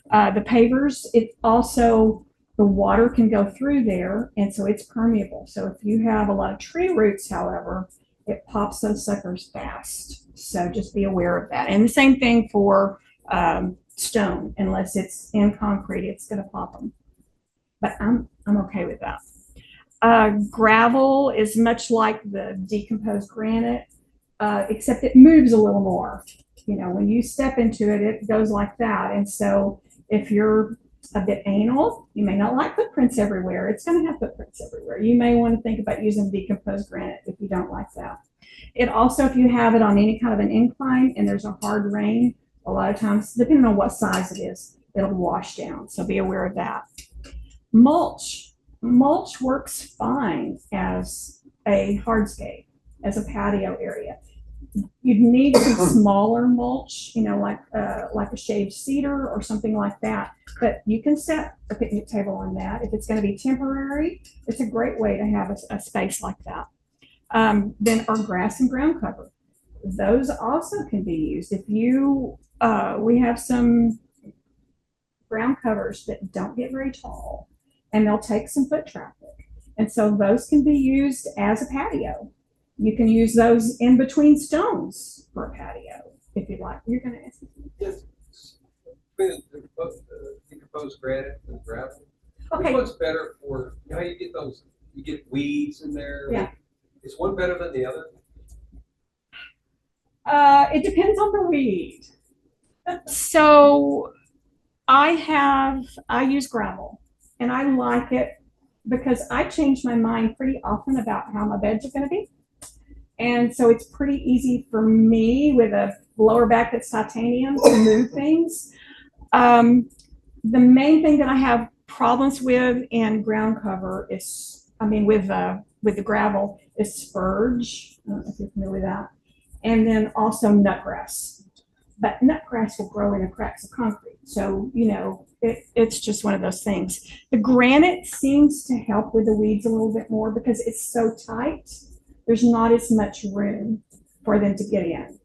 The pavers, it also, the water can go through there, and so it's permeable. So if you have a lot of tree roots, however, it pops those suckers fast. So just be aware of that. And the same thing for stone, unless it's in concrete, it's going to pop them. But I'm okay with that. Gravel is much like the decomposed granite, except it moves a little more. You know, when you step into it, it goes like that. And so if you're a bit anal, you may not like footprints everywhere. It's going to have footprints everywhere. You may want to think about using decomposed granite if you don't like that. It also, if you have it on any kind of an incline and there's a hard rain, a lot of times, depending on what size it is, it'll wash down. So be aware of that. Mulch. Mulch works fine as a hardscape, as a patio area. You'd need some smaller mulch, you know, like a shaved cedar or something like that. But you can set a picnic table on that. If it's going to be temporary, it's a great way to have a space like that. Then our grass and ground cover. Those also can be used. If you, we have some ground covers that don't get very tall and they'll take some foot traffic. And so those can be used as a patio. You can use those in between stones for a patio if you'd like. You're going to ask me. Yes. The decomposed granite and gravel. Okay. Which one's better for, you know, you get those, you get weeds in there. Yeah. Is one better than the other? It depends on the weed. So I use gravel and I like it because I change my mind pretty often about how my beds are going to be. And so it's pretty easy for me with a lower back that's titanium to move things. The main thing that I have problems with in ground cover is, with the gravel, is spurge. I don't know if you're familiar with that. And then also nutgrass. But nutgrass will grow in the cracks of concrete. So, you know, it's just one of those things. The granite seems to help with the weeds a little bit more because it's so tight. There's not as much room for them to get in.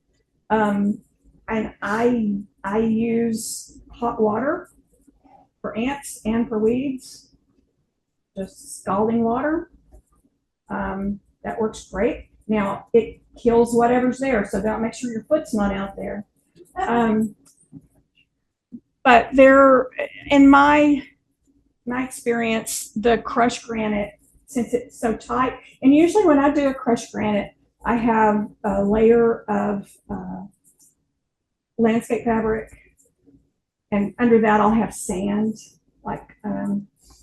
And I use hot water for ants and for weeds, just scalding water. That works great. Now it kills whatever's there, so don't make sure your foot's not out there. But there, in my experience, the crushed granite, since it's so tight, and usually when I do a crushed granite, I have a layer of landscape fabric, and under that I'll have sand, like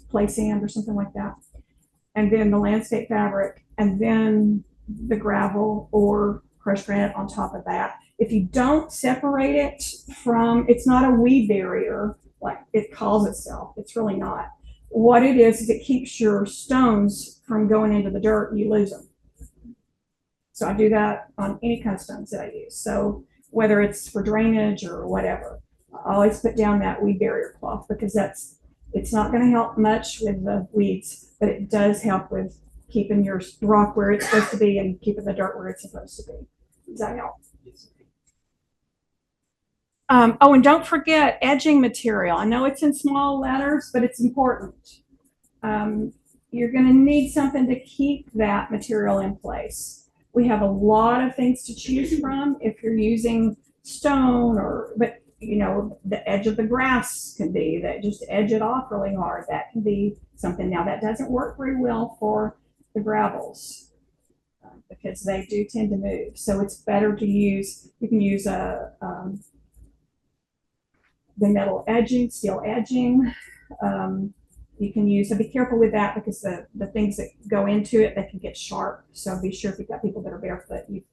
play sand or something like that, and then the landscape fabric, and then the gravel or crushed granite on top of that. If you don't separate it from, it's not a weed barrier like it calls itself. It's really not. What it is it keeps your stones from going into the dirt and you lose them. So I do that on any kind of stones that I use. So whether it's for drainage or whatever, I always put down that weed barrier cloth because it's not going to help much with the weeds, but it does help with keeping your rock where it's supposed to be and keeping the dirt where it's supposed to be. Does that help? Oh, and don't forget edging material. I know it's in small letters, but it's important. You're going to need something to keep that material in place. We have a lot of things to choose from if you're using stone but you know, the edge of the grass can be that, just edge it off really hard. That can be something. Now that doesn't work very well for the gravels because they do tend to move. So it's better to use, you can use the metal edging, steel edging. You can use, so be careful with that because the things that go into it, they can get sharp. So be sure if you've got people that are barefoot, you've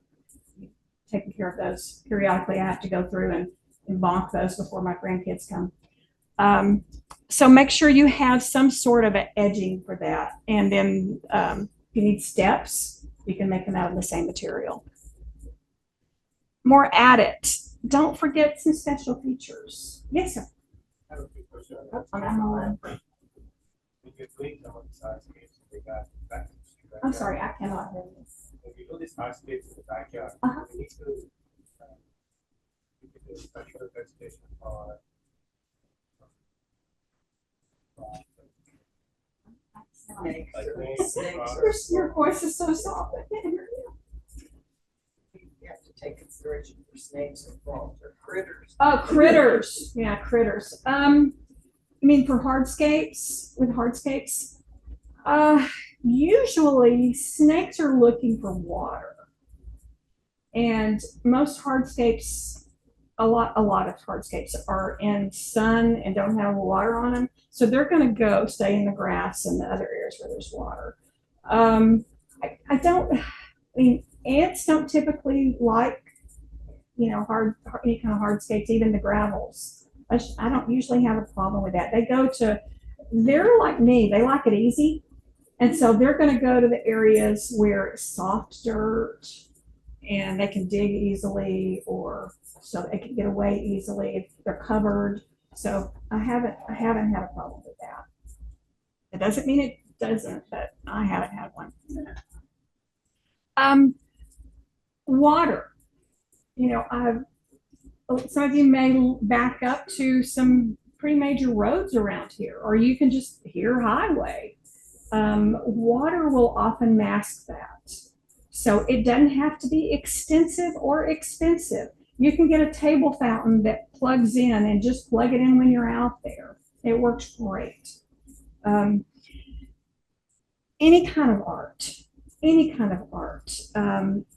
taken care of those. Periodically, I have to go through and bonk those before my grandkids come. So make sure you have some sort of an edging for that. And then if you need steps, you can make them out of the same material. More at it. Don't forget some special features. Yes, sir. I have a quick I'm sorry, I cannot hear you. If you do this hardscape in the backyard, Uh-huh. you need to you can do a special vegetation or Your voice is so soft. I can't hear you. You have to take consideration for snakes or frogs or critters. Oh, critters. Yeah, critters. I mean, for hardscapes, with hardscapes, usually snakes are looking for water. And most hardscapes, a lot of hardscapes are in sun and don't have water on them. So they're going to go stay in the grass and the other areas where there's water. I mean, ants don't typically like, you know, any kind of hardscapes, even the gravels. I don't usually have a problem with that. They're like me, they like it easy. And so they're going to go to the areas where it's soft dirt and they can dig easily, or so they can get away easily if they're covered. So I haven't had a problem with that. It doesn't mean it doesn't, but I haven't had one. Water. You know, some of you may back up to some pretty major roads around here, or you can just hear highway. Water will often mask that. So it doesn't have to be extensive or expensive. You can get a table fountain that plugs in and just plug it in when you're out there. It works great. Any kind of art.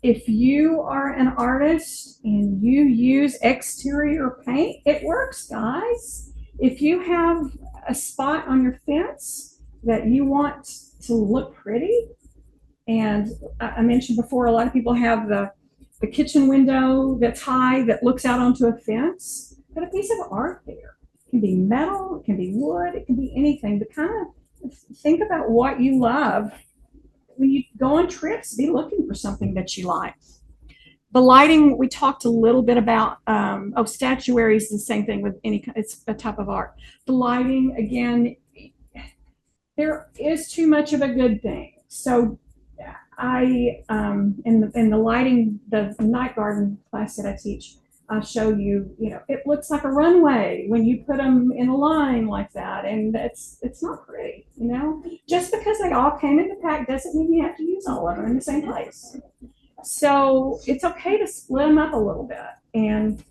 If you are an artist and you use exterior paint, it works, guys. If you have a spot on your fence that you want to look pretty, and I mentioned before, a lot of people have the kitchen window that's high that looks out onto a fence. Put a piece of art there. It can be metal, it can be wood, it can be anything. But kind of think about what you love. When you go on trips, be looking for something that you like. The lighting, we talked a little bit about. Statuary is the same thing with it's a type of art. The lighting, again, there is too much of a good thing. So in the lighting, the night garden class that I teach, I show you, it looks like a runway when you put them in a line like that, and it's not pretty, Just because they all came in the pack doesn't mean you have to use all of them in the same place. So it's okay to split them up a little bit, and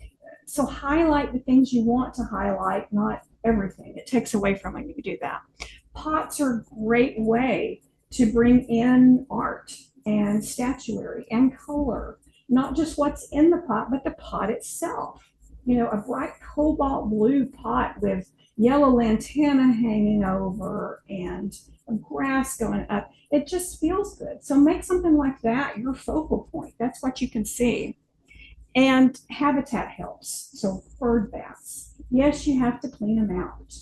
so highlight the things you want to highlight, not everything. It takes away from when you do that. Pots are a great way to bring in art and statuary and color. Not just what's in the pot, but the pot itself. A bright cobalt blue pot with yellow lantana hanging over and grass going up. It just feels good. So make something like that your focal point. That's what you can see. And habitat helps. So bird baths. Yes, you have to clean them out.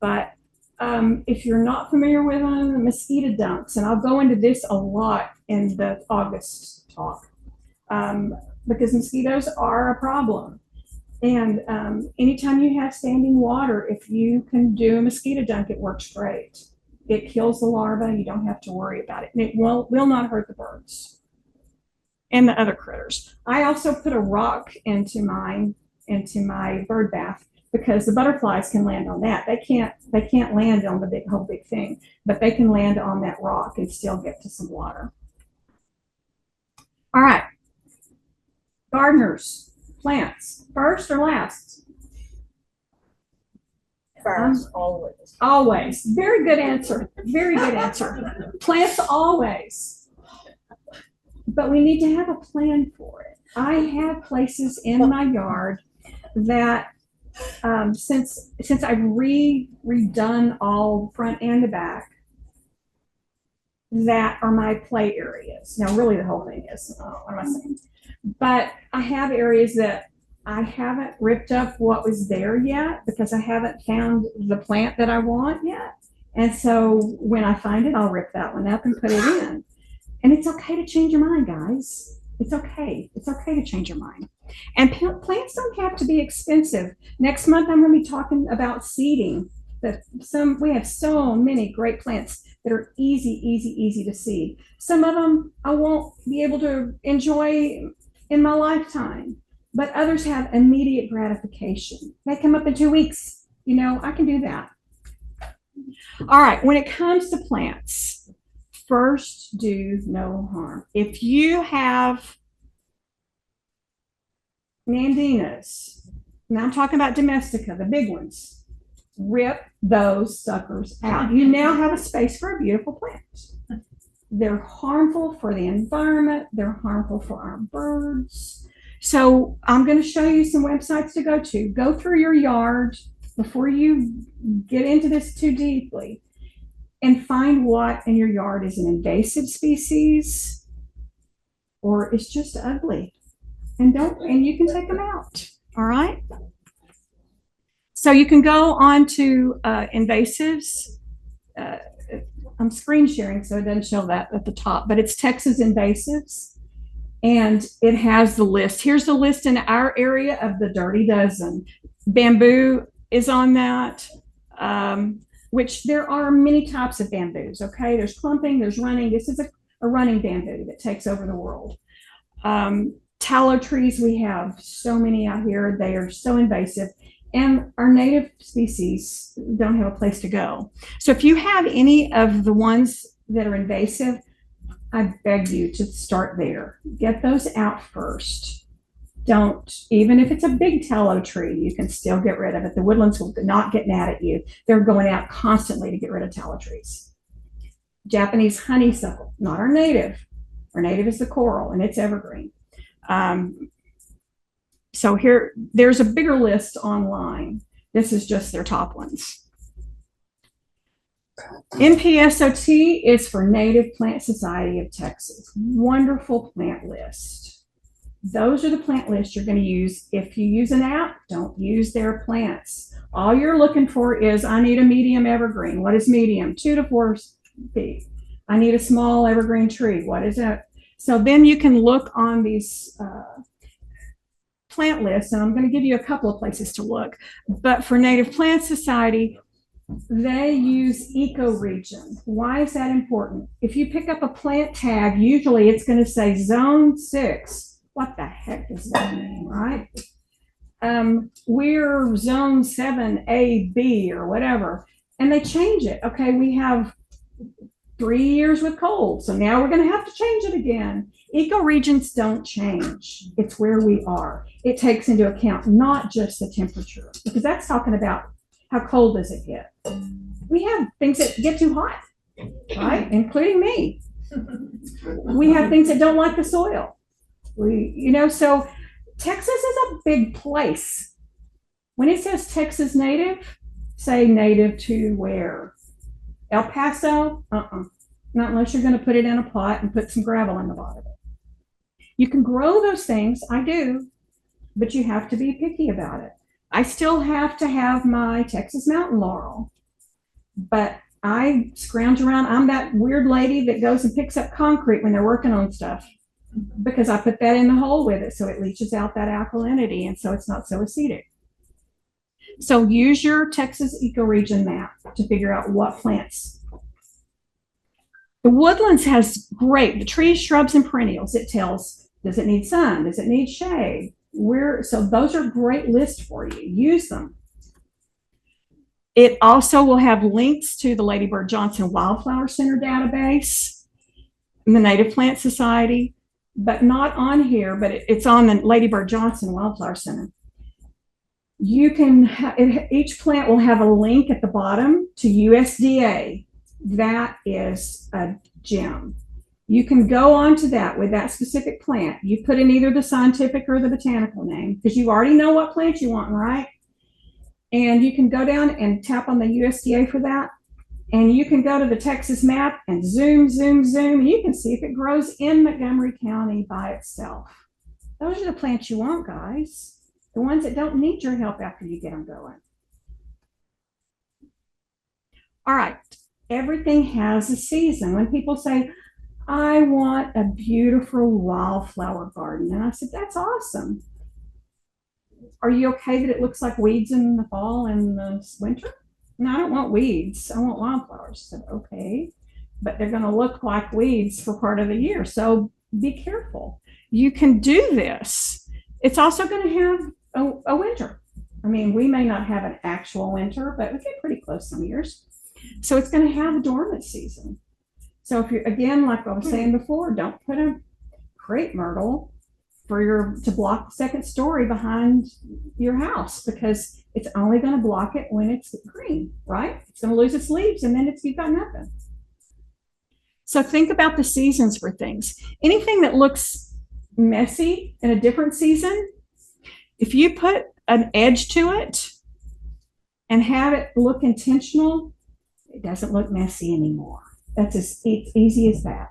But if you're not familiar with them, mosquito dunks, and I'll go into this a lot in the August talk. Because mosquitoes are a problem. And anytime you have standing water, if you can do a mosquito dunk, it works great. It kills the larvae. You don't have to worry about it. And it will not hurt the birds and the other critters. I also put a rock into my bird bath because the butterflies can land on that. They can't land on the whole big thing, but they can land on that rock and still get to some water. All right. Gardeners, plants, first or last? First, always. Always. Very good answer. Very good answer. Plants always. But we need to have a plan for it. I have places in my yard that since I've redone all front and the back, that are my play areas. Now, really, the whole thing is, what am I saying? But I have areas that I haven't ripped up what was there yet because I haven't found the plant that I want yet. And so when I find it, I'll rip that one up and put it in. And it's okay to change your mind, guys. It's okay. It's okay to change your mind. And plants don't have to be expensive. Next month, I'm going to be talking about seeding. We have so many great plants that are easy to seed. Some of them I won't be able to enjoy in my lifetime, but others have immediate gratification. They come up in 2 weeks. I can do that. All right, when it comes to plants, first do no harm. If you have Nandinas, now I'm talking about Domestica, the big ones, rip those suckers out. You now have a space for a beautiful plant. They're harmful for the environment. They're harmful for our birds. So I'm going to show you some websites to go to. Go through your yard before you get into this too deeply and find what in your yard is an invasive species or it's just ugly. And you can take them out. All right. So you can go on to invasives. I'm screen sharing, so it doesn't show that at the top, but it's Texas invasives. And it has the list. Here's the list in our area of the dirty dozen. Bamboo is on that, which there are many types of bamboos, okay? There's clumping, there's running. This is a running bamboo that takes over the world. Tallow trees, we have so many out here. They are so invasive. And our native species don't have a place to go. So if you have any of the ones that are invasive, I beg you to start there. Get those out first. Even if it's a big tallow tree, you can still get rid of it. The woodlands will not get mad at you. They're going out constantly to get rid of tallow trees. Japanese honeysuckle, not our native. Our native is the coral, and it's evergreen. So there's a bigger list online. This is just their top ones. NPSOT is for Native Plant Society of Texas. Wonderful plant list. Those are the plant lists you're going to use. If you use an app, don't use their plants. All you're looking for is, I need a medium evergreen. What is medium? 2 to 4 feet. I need a small evergreen tree. What is it? So then you can look on these plant lists, and I'm going to give you a couple of places to look. But for Native Plant Society, they use ecoregion. Why is that important? If you pick up a plant tag, usually it's going to say zone 6. What the heck does that mean, right? We're zone 7A, B, or whatever. And they change it. Okay, we have 3 years with cold, so now we're going to have to change it again. Ecoregions don't change. It's where we are. It takes into account not just the temperature, because that's talking about how cold does it get. We have things that get too hot, right? Including me. We have things that don't like the soil. So Texas is a big place. When it says Texas native, say native to where? El Paso? Not unless you're going to put it in a pot and put some gravel in the bottom of it. You can grow those things, I do, but you have to be picky about it. I still have to have my Texas mountain laurel, but I scrounge around. I'm that weird lady that goes and picks up concrete when they're working on stuff because I put that in the hole with it so it leaches out that alkalinity and so it's not so acidic. So use your Texas ecoregion map to figure out what plants. The woodlands has the trees, shrubs, and perennials. It tells, does it need sun? Does it need shade? So those are great lists for you. Use them. It also will have links to the Lady Bird Johnson Wildflower Center database and the Native Plant Society, but not on here, but it's on the Lady Bird Johnson Wildflower Center. You can each plant will have a link at the bottom to USDA. That is a gem. You can go on to that with that specific plant. You put in either the scientific or the botanical name because you already know what plant you want, right? And you can go down and tap on the USDA for that. And you can go to the Texas map and zoom. And you can see if it grows in Montgomery County by itself. Those are the plants you want, guys. The ones that don't need your help after you get them going. All right. Everything has a season. When people say, I want a beautiful wildflower garden. And I said, that's awesome. Are you okay that it looks like weeds in the fall and the winter? No, I don't want weeds. I want wildflowers. I said, okay, but they're going to look like weeds for part of the year. So be careful. You can do this. It's also going to have a winter. I mean, we may not have an actual winter, but we get pretty close some years. So it's going to have a dormant season. So if you're, again, like I was saying before, don't put a crepe myrtle to block the second story behind your house, because it's only going to block it when it's green, right? It's going to lose its leaves and then you've got nothing. So think about the seasons for things. Anything that looks messy in a different season, if you put an edge to it and have it look intentional, it doesn't look messy anymore. That's as easy as that.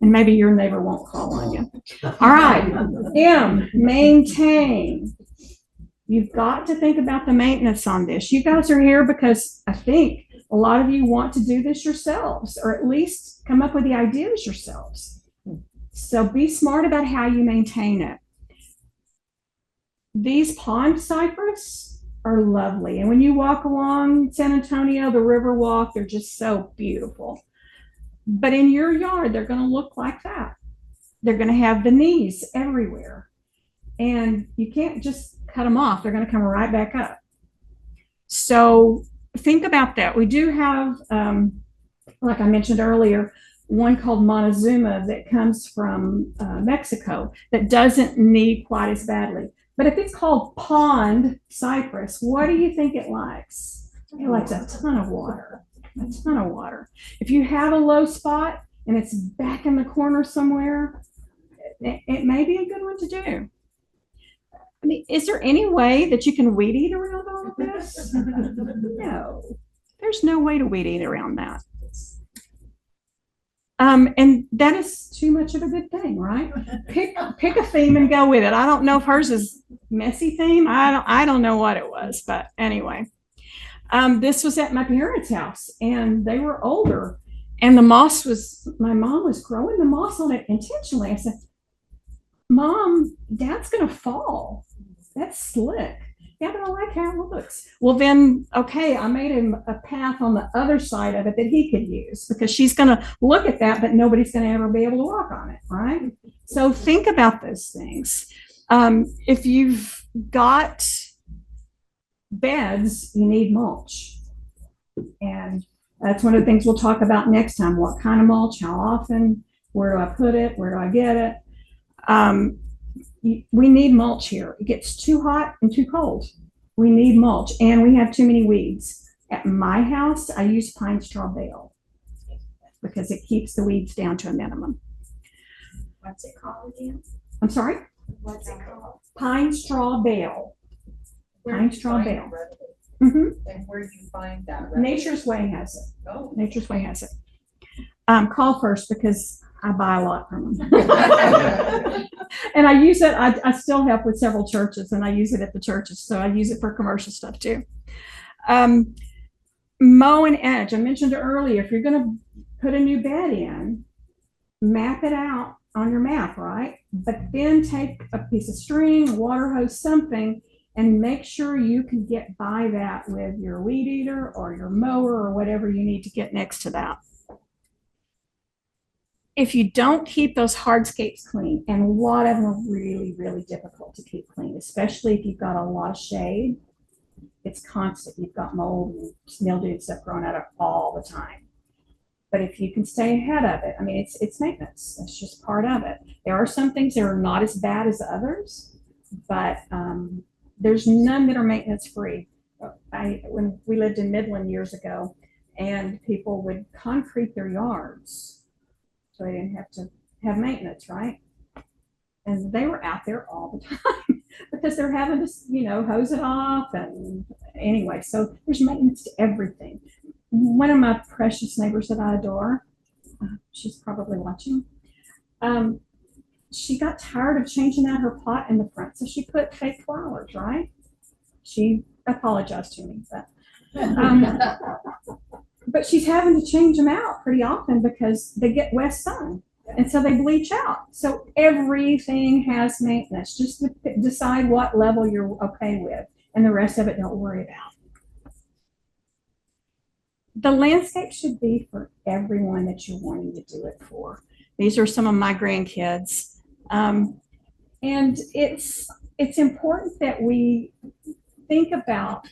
And maybe your neighbor won't call on you. All right. M, maintain. You've got to think about the maintenance on this. You guys are here because I think a lot of you want to do this yourselves, or at least come up with the ideas yourselves. So be smart about how you maintain it. These pond cypress are lovely. And when you walk along San Antonio, the river walk, they're just so beautiful. But in your yard, they're going to look like that. They're going to have the knees everywhere. And you can't just cut them off. They're going to come right back up. So think about that. We do have, like I mentioned earlier, one called Montezuma that comes from Mexico that doesn't need quite as badly. But if it's called pond cypress, what do you think it likes? It likes a ton of water. A ton of water. If you have a low spot and it's back in the corner somewhere, it may be a good one to do. I mean, is there any way that you can weed eat around all of this? No, there's no way to weed eat around that. And that is too much of a good thing, right? Pick a theme and go with it. I don't know if hers is messy theme. I don't know what it was, but anyway. This was at my parents' house, and they were older, and my mom was growing the moss on it intentionally. I said, Mom, Dad's going to fall. That's slick. Yeah, but I like how it looks. Well, then, okay, I made him a path on the other side of it that he could use, because she's going to look at that, but nobody's going to ever be able to walk on it, right? So think about those things. If you've got beds, you need mulch. And that's one of the things we'll talk about next time. What kind of mulch, how often, where do I put it, where do I get it? We need mulch here. It gets too hot and too cold. We need mulch, and we have too many weeds. At my house, I use pine straw bale because it keeps the weeds down to a minimum. What's it called again? I'm sorry? What's it called? Pine straw bale. Pine straw bale. Mm-hmm. And where do you find that? Nature's Way has it. Oh. Nature's Way has it. Call first, because I buy a lot from them. And I use it. I still help with several churches, and I use it at the churches. So I use it for commercial stuff too. Mow and edge. I mentioned earlier, if you're going to put a new bed in, map it out on your map, right? But then take a piece of string, a water hose, something, and make sure you can get by that with your weed eater or your mower or whatever you need to get next to that. If you don't keep those hardscapes clean, and a lot of them are really, really difficult to keep clean, especially if you've got a lot of shade, it's constant. You've got mold and mildew and stuff growing out of it all the time. But if you can stay ahead of it, I mean, it's maintenance. It's just part of it. There are some things that are not as bad as others, but there's none that are maintenance free. When we lived in Midland years ago, and people would concrete their yards, so they didn't have to have maintenance, right? And they were out there all the time because they're having to, hose it off. And anyway, so there's maintenance to everything. One of my precious neighbors that I adore, she's probably watching, she got tired of changing out her pot in the front, so she put fake flowers, right? She apologized to me, but but she's having to change them out pretty often because they get west sun. And so they bleach out. So everything has maintenance. Just decide what level you're okay with, and the rest of it don't worry about. The landscape should be for everyone that you're wanting to do it for. These are some of my grandkids. And it's important that we think about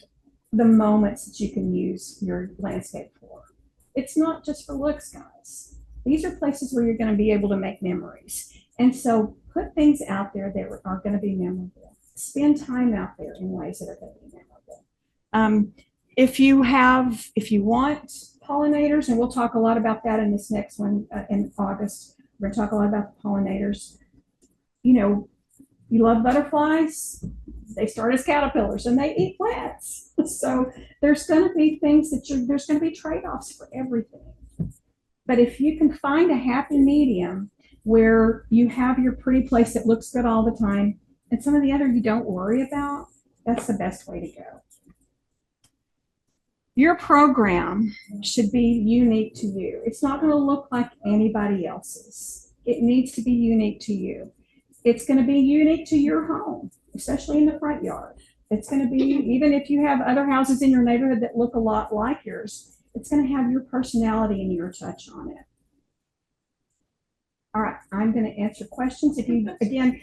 the moments that you can use your landscape for. It's not just for looks, guys. These are places where you're going to be able to make memories. And so put things out there that are going to be memorable. Spend time out there in ways that are going to be memorable. If you want pollinators, and we'll talk a lot about that in this next one in August, we're going to talk a lot about the pollinators. You know, you love butterflies, they start as caterpillars and they eat plants. So there's going to be things that there's going to be trade-offs for everything. But if you can find a happy medium where you have your pretty place that looks good all the time, and some of the other you don't worry about, that's the best way to go. Your program should be unique to you. It's not going to look like anybody else's. It needs to be unique to you. It's going to be unique to your home, especially in the front yard. It's going to be, even if you have other houses in your neighborhood that look a lot like yours, it's going to have your personality and your touch on it. All right, I'm going to answer questions. If you, again,